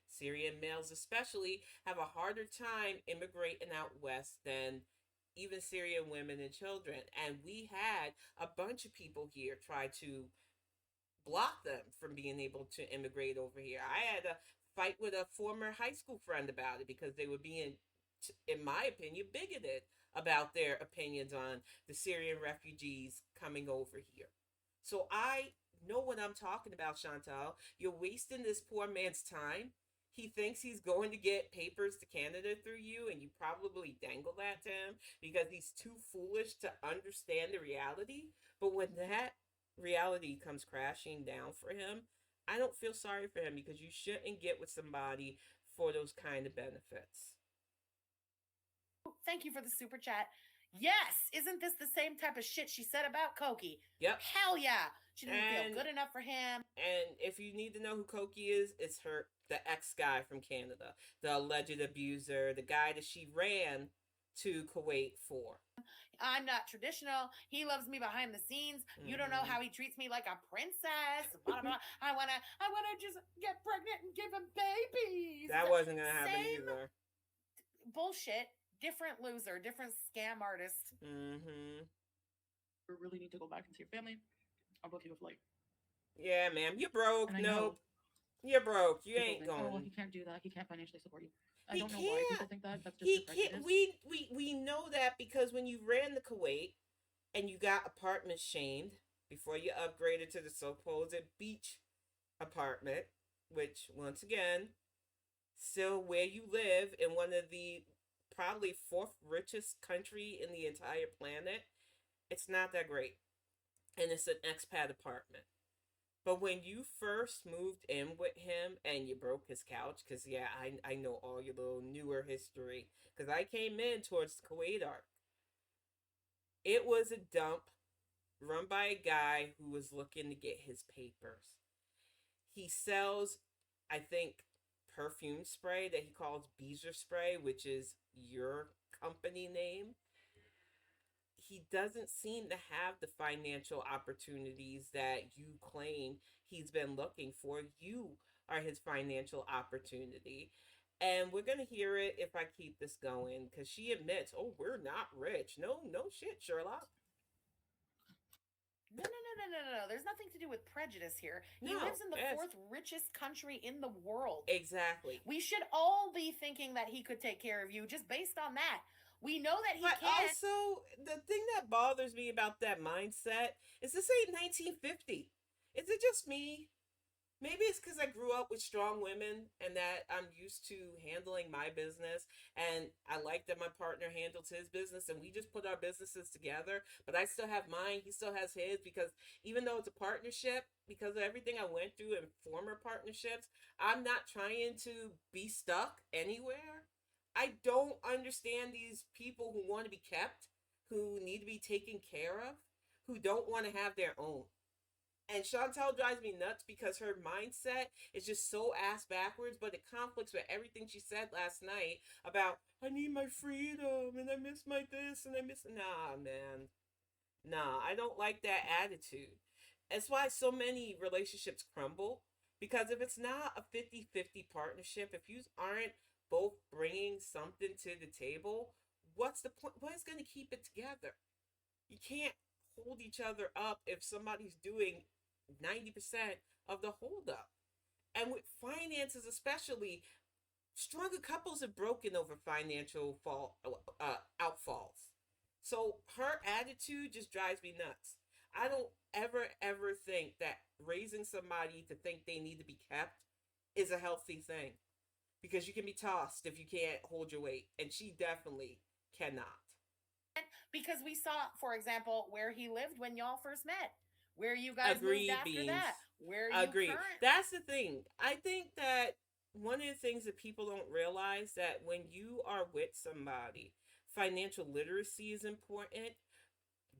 Syrian males especially have a harder time immigrating out west than even Syrian women and children. And we had a bunch of people here try to block them from being able to immigrate over here. I had a fight with a former high school friend about it because they were being, in my opinion, bigoted about their opinions on the Syrian refugees coming over here. So I know what I'm talking about, Chantal. You're wasting this poor man's time. He thinks he's going to get papers to Canada through you, and you probably dangle that to him because he's too foolish to understand the reality. But when that reality comes crashing down for him, I don't feel sorry for him because you shouldn't get with somebody for those kind of benefits. Thank you for the super chat. Yes, isn't this the same type of shit she said about Koki? Yep. Hell yeah. She didn't feel good enough for him. And if you need to know who Koki is, it's the ex-guy from Canada, the alleged abuser, the guy that she ran to Kuwait for. I'm not traditional. He loves me behind the scenes. You don't know how he treats me like a princess. Blah, blah, blah. I wanna just get pregnant and give him babies. That wasn't gonna happen either. Bullshit. Different loser, different scam artist. You really need to go back and see your family. I'll book you a flight. Yeah, ma'am. You're broke. Nope. You're broke. You ain't going. Oh, he can't do that. He can't financially support you. I don't know why people think that. That's just he can't. We know that because when you ran the Kuwait and you got apartment shamed before you upgraded to the supposed beach apartment, which once again, still where you live in one of the probably fourth richest country in the entire planet, it's not that great. And it's an expat apartment. But when you first moved in with him and you broke his couch, because yeah, I know all your little newer history, because I came in towards the Kuwait arc. It was a dump run by a guy who was looking to get his papers. He sells I think, perfume spray that he calls Beezer spray, which is your company name. He doesn't seem to have the financial opportunities that you claim he's been looking for. You are his financial opportunity. And we're going to hear it if I keep this going, because she admits, oh, we're not rich. No shit, Sherlock. No. There's nothing to do with prejudice here. He lives in the fourth richest country in the world. Exactly. We should all be thinking that he could take care of you just based on that. We know that he but can't. Also, the thing that bothers me about that mindset is this ain't 1950. Is it just me? Maybe it's because I grew up with strong women and that I'm used to handling my business, and I like that my partner handles his business and we just put our businesses together, but I still have mine, he still has his, because even though it's a partnership, because of everything I went through in former partnerships, I'm not trying to be stuck anywhere. I don't understand these people who want to be kept, who need to be taken care of, who don't want to have their own. And Chantel drives me nuts because her mindset is just so ass backwards, but it conflicts with everything she said last night about, I need my freedom and I miss my this and I miss... Nah, man. Nah, I don't like that attitude. That's why so many relationships crumble. Because if it's not a 50-50 partnership, if you aren't both bringing something to the table, what's the point? What is going to keep it together? You can't hold each other up if somebody's doing 90% of the holdup. And with finances especially, stronger couples have broken over financial outfalls. So her attitude just drives me nuts. I don't ever think that raising somebody to think they need to be kept is a healthy thing. Because you can be tossed if you can't hold your weight. And she definitely cannot. Because we saw, for example, where he lived when y'all first met. Where you guys moved after that. Where you Agreed. That's the thing. I think that one of the things that people don't realize, that when you are with somebody, financial literacy is important.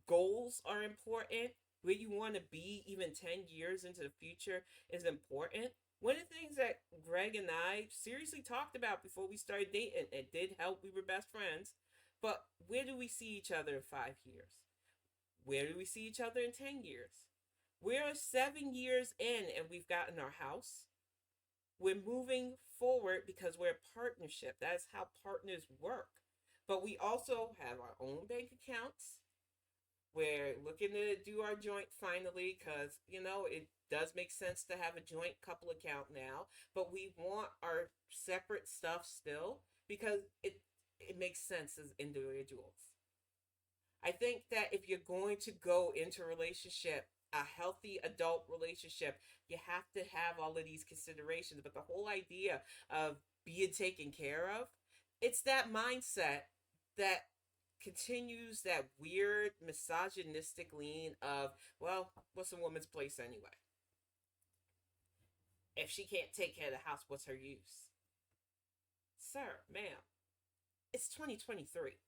Goals are important. Where you want to be even 10 years into the future is important. One of the things that Greg and I seriously talked about before we started dating, it did help, we were best friends, but where do we see each other in 5 years? Where do we see each other in 10 years? We're 7 years in and we've gotten our house. We're moving forward because we're a partnership. That's how partners work. But we also have our own bank accounts. We're looking to do our joint finally because, it does make sense to have a joint couple account now. But we want our separate stuff still because it makes sense as individuals. I think that if you're going to go into a relationship, a healthy adult relationship, you have to have all of these considerations. But the whole idea of being taken care of, it's that mindset that continues that weird misogynistic lean of, well, what's a woman's place anyway? If she can't take care of the house, what's her use? Sir, ma'am, it's 2023.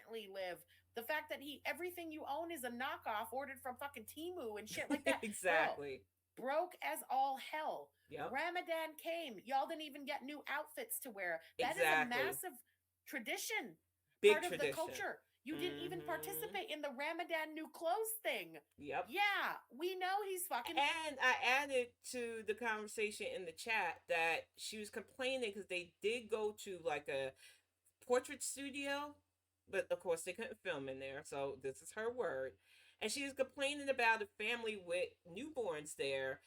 Live. The fact that everything you own is a knockoff ordered from fucking Temu and shit like that. Exactly. Bro, broke as all hell. Yep. Ramadan came. Y'all didn't even get new outfits to wear. That is a massive tradition. Big part tradition. Of the culture. You didn't even participate in the Ramadan new clothes thing. Yep. Yeah, we know he's fucking... And I added to the conversation in the chat that she was complaining because they did go to like a portrait studio, but of course they couldn't film in there, so this is her word. And she was complaining about a family with newborns there,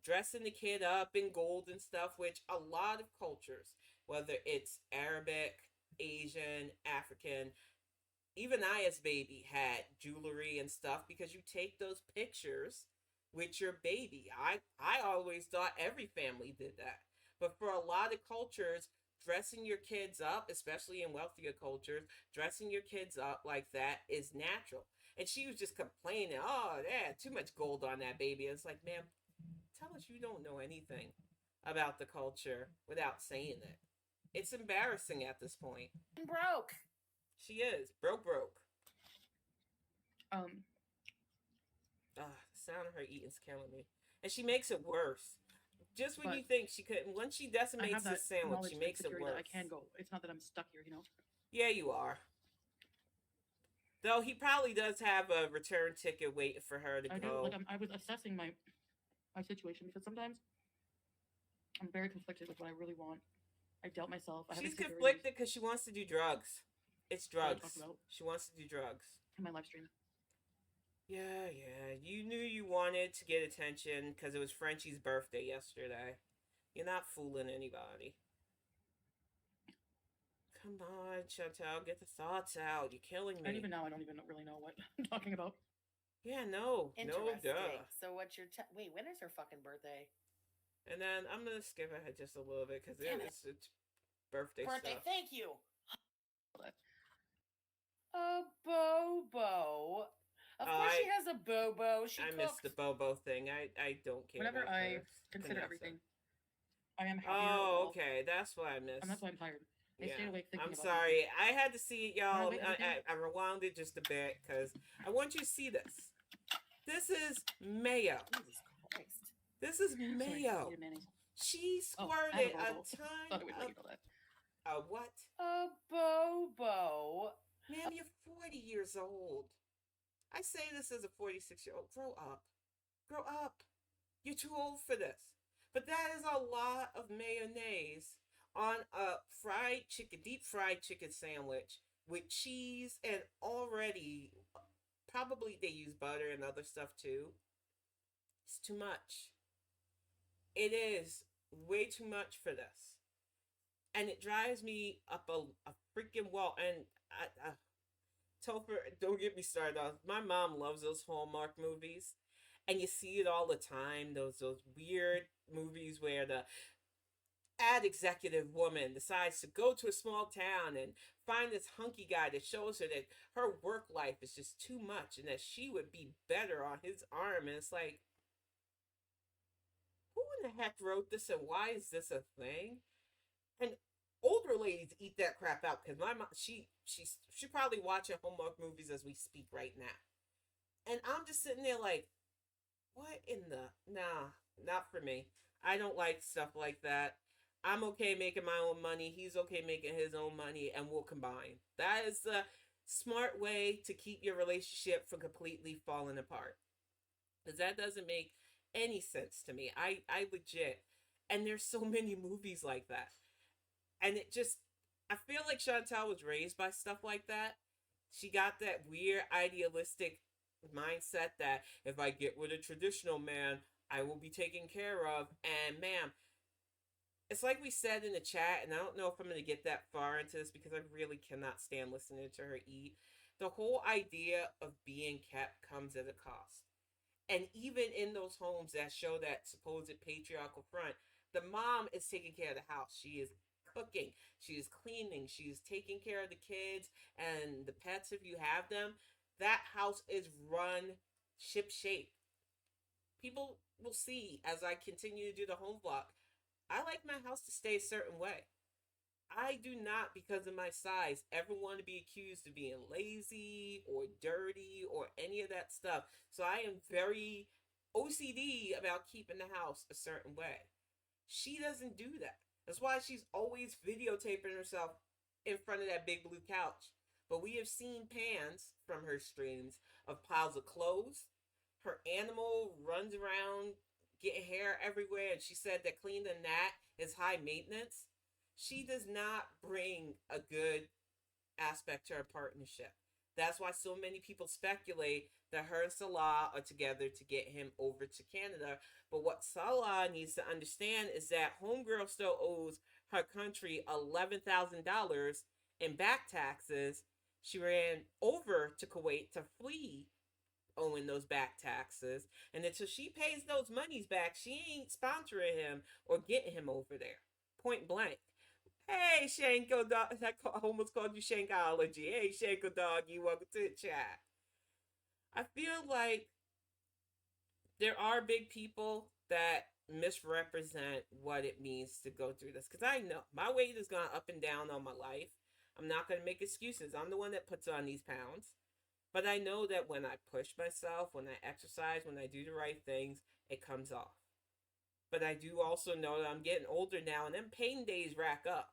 dressing the kid up in gold and stuff, which a lot of cultures, whether it's Arabic, Asian, African, even Aya's baby had jewelry and stuff because you take those pictures with your baby. I always thought every family did that. But for a lot of cultures, dressing your kids up, especially in wealthier cultures, dressing your kids up like that is natural. And she was just complaining, oh, yeah, too much gold on that baby. It's like, ma'am, tell us you don't know anything about the culture without saying it. It's embarrassing at this point. Broke. She is. Broke. The sound of her eating's killing me. And she makes it worse. just when you think she couldn't, once she decimates the sandwich, she makes it worse. I can go. It's not that I'm stuck here, you know? Yeah, you are. Though he probably does have a return ticket waiting for her to go. I do. Like, I was assessing my situation because sometimes I'm very conflicted with what I really want. I doubt myself. She's conflicted because she wants to do drugs. It's drugs. She wants to do drugs. In my live stream. Yeah. You knew you wanted to get attention because it was Frenchie's birthday yesterday. You're not fooling anybody. Come on, Chantal, get the thoughts out. You're killing me. And even now, I don't even really know what I'm talking about. Yeah, no. Duh. So what's your... Wait, when is her fucking birthday? And then I'm going to skip ahead just a little bit because it's birthday stuff. Thank you. A Bobo. Of course she has a Bobo. I missed the Bobo thing. I don't care. Whenever I consider everything, I am happy. Oh, okay. That's why I missed. And that's why I'm tired. I stayed awake thinking I'm sorry. I had to see it, y'all. I rewound it just a bit because I want you to see this. This is mayo. Jesus Christ. This is mayo. She squirted a ton of what? A Bobo. Ma'am, you're 40 years old. I say this as a 46-year-old. Grow up. Grow up. You're too old for this. But that is a lot of mayonnaise on a deep fried chicken sandwich with cheese, and already probably they use butter and other stuff too. It's too much. It is way too much for this. And it drives me up a freaking wall. And Topher, don't get me started on. My mom loves those Hallmark movies. And you see it all the time. Those weird movies where the ad executive woman decides to go to a small town and find this hunky guy that shows her that her work life is just too much and that she would be better on his arm. And it's like, who in the heck wrote this and why is this a thing? And older ladies eat that crap out because my mom, she probably watching Hallmark movies as we speak right now. And I'm just sitting there like, what in the... Nah, not for me. I don't like stuff like that. I'm okay making my own money. He's okay making his own money, and we'll combine. That is the smart way to keep your relationship from completely falling apart. Because that doesn't make any sense to me. I legit. And there's so many movies like that. And it just... I feel like Chantal was raised by stuff like that. She got that weird idealistic mindset that if I get with a traditional man, I will be taken care of. And ma'am, it's like we said in the chat, and I don't know if I'm going to get that far into this because I really cannot stand listening to her eat. The whole idea of being kept comes at a cost. And even in those homes that show that supposed patriarchal front, the mom is taking care of the house. She is cooking, she is cleaning, she is taking care of the kids and the pets if you have them. That house is run ship-shape. People will see as I continue to do the home vlog. I like my house to stay a certain way. I do not, because of my size, ever want to be accused of being lazy or dirty or any of that stuff. So I am very OCD about keeping the house a certain way. She doesn't do that. That's why she's always videotaping herself in front of that big blue couch. But we have seen pans from her streams of piles of clothes. Her animal runs around getting hair everywhere, and she said that cleaning that is high maintenance. She does not bring a good aspect to her partnership. That's why so many people speculate that her and Salah are together to get him over to Canada. But what Salah needs to understand is that homegirl still owes her country $11,000 in back taxes. She ran over to Kuwait to flee owing those back taxes. And until she pays those monies back, she ain't sponsoring him or getting him over there. Point blank. Hey, Shanko dog. I almost called you Shankology. Hey, Shanko dog, you welcome to the chat. I feel like there are big people that misrepresent what it means to go through this. Because I know my weight has gone up and down all my life. I'm not going to make excuses. I'm the one that puts on these pounds. But I know that when I push myself, when I exercise, when I do the right things, it comes off. but I do also know that I'm getting older now, and then pain days rack up.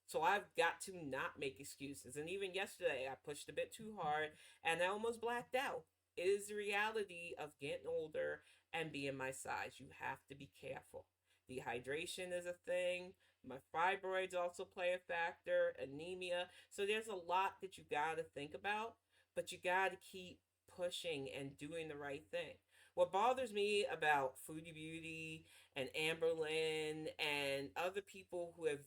So I've got to not make excuses. And even yesterday, I pushed a bit too hard, and I almost blacked out. It is the reality of getting older and being my size. You have to be careful. Dehydration is a thing. My fibroids also play a factor, anemia. So there's a lot that you got to think about, but you got to keep pushing and doing the right thing. What bothers me about Foodie Beauty and Amberlynn and other people who have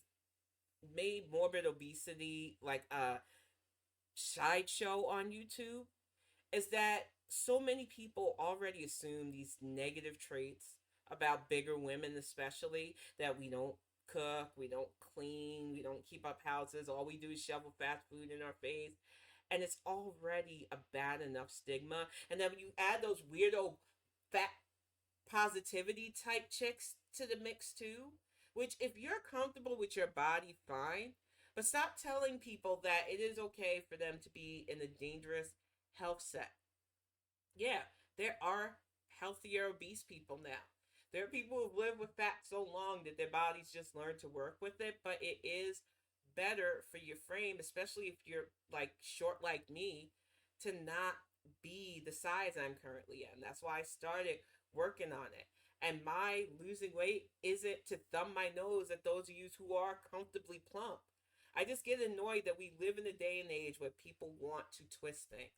made morbid obesity like a sideshow on YouTube is that so many people already assume these negative traits about bigger women, especially that we don't cook, we don't clean, we don't keep up houses, all we do is shovel fast food in our face. And it's already a bad enough stigma. And then when you add those weirdo fat positivity type chicks to the mix too, which if you're comfortable with your body, fine. But stop telling people that it is okay for them to be in a dangerous health set. Yeah, there are healthier obese people now. There are people who've lived with fat so long that their bodies just learn to work with it, but it is better for your frame, especially if you're like short like me, to not be the size I'm currently in. That's why I started working on it. And my losing weight isn't to thumb my nose at those of you who are comfortably plump. I just get annoyed that we live in a day and age where people want to twist things.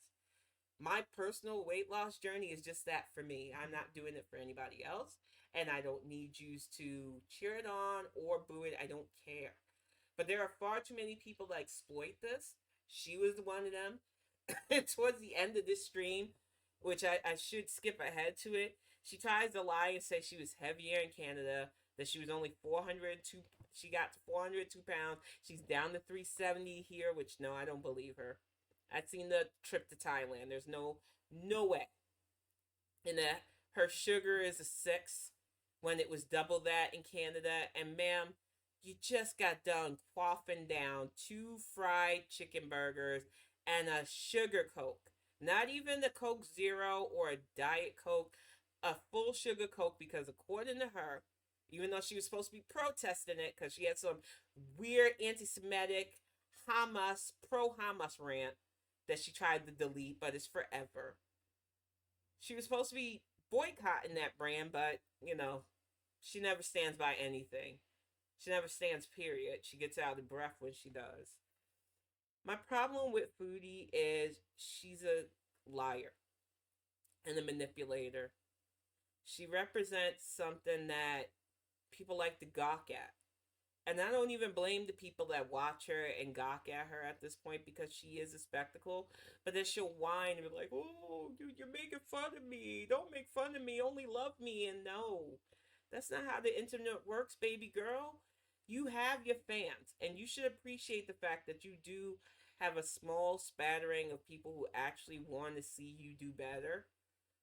My personal weight loss journey is just that for me. I'm not doing it for anybody else. And I don't need you to cheer it on or boo it. I don't care. But there are far too many people that exploit this. She was one of them. Towards the end of this stream, which I should skip ahead to it, she tries to lie and say she was heavier in Canada, that she was only 402, she got to 402 pounds. She's down to 370 here, which no, I don't believe her. I've seen the trip to Thailand. There's no way. And that her sugar is a 6 when it was double that in Canada. And ma'am, you just got done quaffing down 2 fried chicken burgers and a sugar Coke. Not even the Coke Zero or a Diet Coke, a full sugar Coke, because according to her, even though she was supposed to be protesting it because she had some weird anti-Semitic Hamas, pro-Hamas rant that she tried to delete, but it's forever. She was supposed to be boycotting that brand, but, you know, she never stands by anything. She never stands, period. She gets out of breath when she does. My problem with Foodie is she's a liar and a manipulator. She represents something that people like to gawk at. And I don't even blame the people that watch her and gawk at her at this point, because she is a spectacle. But then she'll whine and be like, oh, you're making fun of me. Don't make fun of me. Only love me. And no, that's not how the internet works, baby girl. You have your fans, and you should appreciate the fact that you do have a small spattering of people who actually want to see you do better.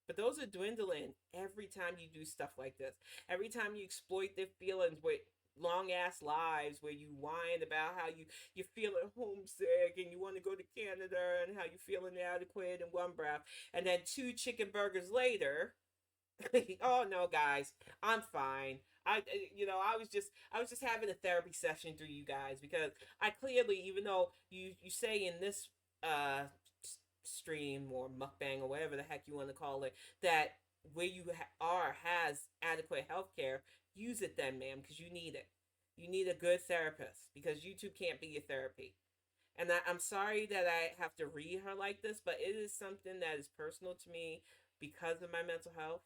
But those are dwindling every time you do stuff like this. Every time you exploit their feelings with long ass lives where you whine about how you're feeling homesick and you want to go to Canada and how you feel inadequate in one breath, and then 2 chicken burgers later, oh no, guys, I'm fine. I was just having a therapy session through you guys, because I clearly, even though you say in this stream or mukbang or whatever the heck you want to call it, that where you are has adequate health care, use it then, ma'am, because you need it. You need a good therapist, because YouTube can't be your therapy. And I'm sorry that I have to read her like this, but it is something that is personal to me because of my mental health.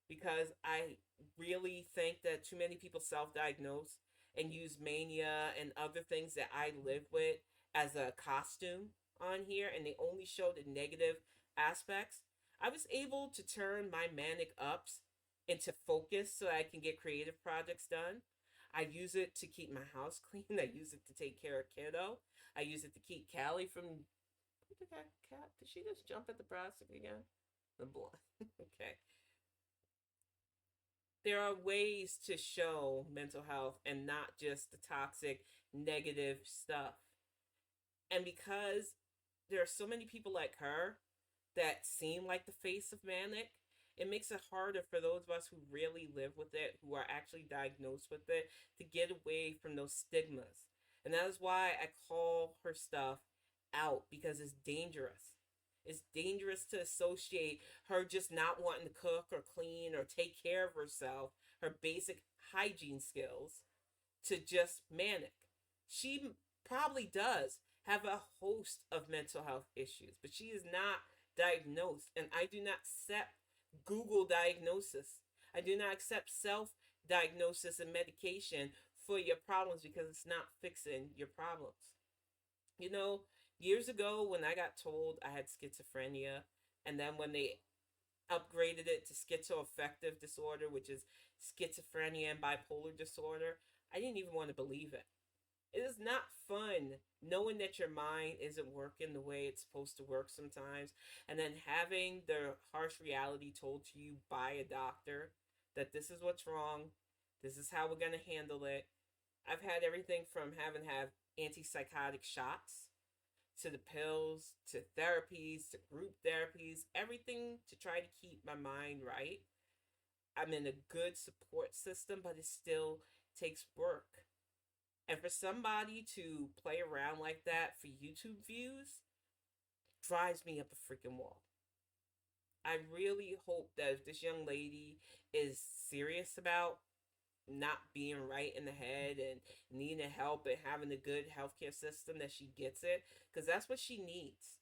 Because I really think that too many people self-diagnose and use mania and other things that I live with as a costume on here, and they only show the negative aspects. I was able to turn my manic ups into focus so I can get creative projects done. I use it to keep my house clean. I use it to take care of kiddo. I use it to keep Callie from... What did that cat... Did she just jump at the plastic again? The blood. Okay. There are ways to show mental health and not just the toxic, negative stuff. And because there are so many people like her that seem like the face of manic, it makes it harder for those of us who really live with it, who are actually diagnosed with it, to get away from those stigmas. And that is why I call her stuff out, because it's dangerous. It's dangerous to associate her just not wanting to cook or clean or take care of herself, her basic hygiene skills, to just manic. She probably does have a host of mental health issues, but she is not diagnosed. And I do not accept Google diagnosis. I do not accept self-diagnosis and medication for your problems, because it's not fixing your problems. You know, years ago when I got told I had schizophrenia, and then when they upgraded it to schizoaffective disorder, which is schizophrenia and bipolar disorder, I didn't even want to believe it. It is not fun knowing that your mind isn't working the way it's supposed to work sometimes, and then having the harsh reality told to you by a doctor that this is what's wrong, this is how we're going to handle it. I've had everything from having to have antipsychotic shots, to the pills, to therapies, to group therapies, everything to try to keep my mind right. I'm in a good support system, but it still takes work. And for somebody to play around like that for YouTube views drives me up a freaking wall. I really hope that if this young lady is serious about not being right in the head and needing help and having a good healthcare system, that she gets it, because that's what she needs.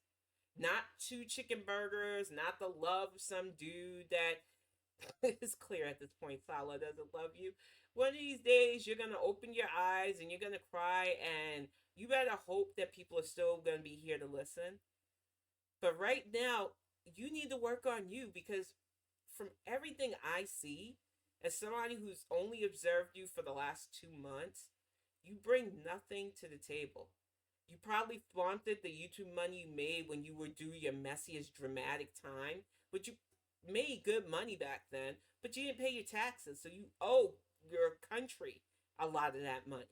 Not 2 chicken burgers, not the love of some dude that is clear at this point Salah doesn't love you. One of these days you're gonna open your eyes and you're gonna cry, and you better hope that people are still gonna be here to listen. But right now you need to work on you, because from everything I see, as somebody who's only observed you for the last 2 months, you bring nothing to the table. You probably flaunted the YouTube money you made when you were doing your messiest dramatic time, but you made good money back then, but you didn't pay your taxes, so you owe your country a lot of that money.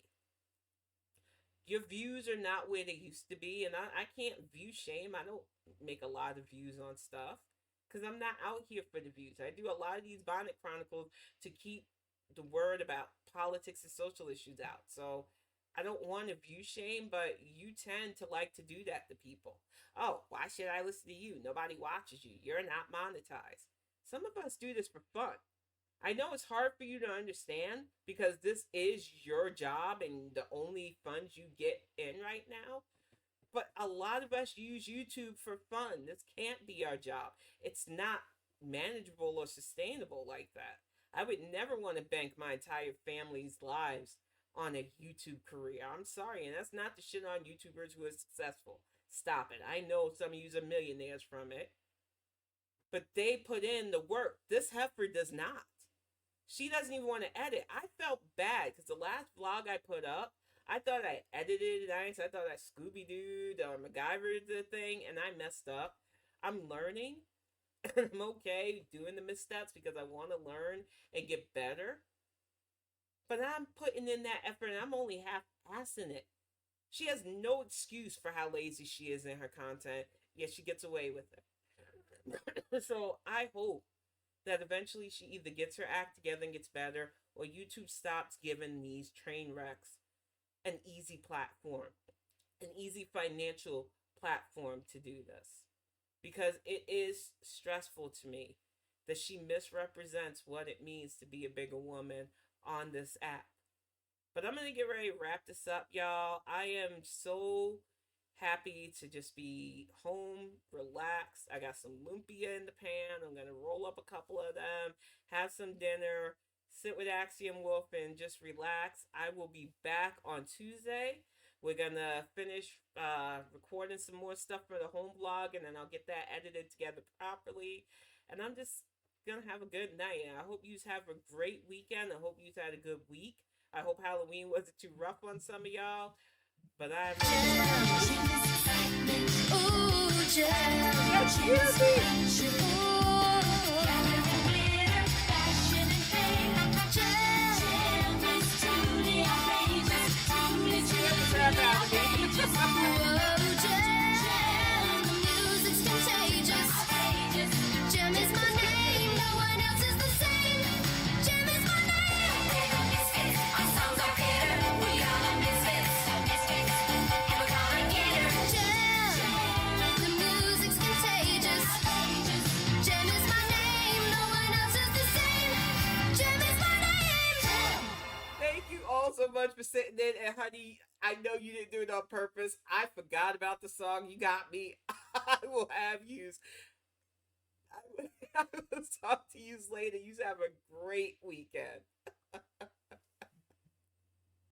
Your views are not where they used to be, and I can't view shame. I don't make a lot of views on stuff, because I'm not out here for the views. I do a lot of these Bonnet Chronicles to keep the word about politics and social issues out. So I don't want to view shame, but you tend to like to do that to people. Oh, why should I listen to you? Nobody watches you. You're not monetized. Some of us do this for fun. I know it's hard for you to understand, because this is your job and the only funds you get in right now. But a lot of us use YouTube for fun. This can't be our job. It's not manageable or sustainable like that. I would never want to bank my entire family's lives on a YouTube career. I'm sorry, and that's not to shit on YouTubers who are successful. Stop it. I know some of you are millionaires from it, but they put in the work. This heifer does not. She doesn't even want to edit. I felt bad because the last vlog I put up, I thought I edited it nice. I thought I Scooby-Doo'd or MacGyver'd the thing, and I messed up. I'm learning. I'm okay doing the missteps because I want to learn and get better. But I'm putting in that effort, and I'm only half-assing it. She has no excuse for how lazy she is in her content, yet she gets away with it. So I hope that eventually she either gets her act together and gets better, or YouTube stops giving these train wrecks an easy platform, an easy financial platform to do this. Because it is stressful to me that she misrepresents what it means to be a bigger woman on this app. But I'm going to get ready to wrap this up, y'all. I am so happy to just be home, relax. I got some lumpia in the pan. I'm going to roll up a couple of them, have some dinner, sit with Axiom Wolf, and just relax. I will be back on Tuesday. We're going to finish recording some more stuff for the home vlog, and then I'll get that edited together properly. And I'm just going to have a good night. And I hope you have a great weekend. I hope you had a good week. I hope Halloween wasn't too rough on some of y'all. But I'm... Music's contagious. Jam is my name. for sitting in, and honey, I know you didn't do it on purpose. I forgot about the song. You got me. I will talk to you later. You have a great weekend.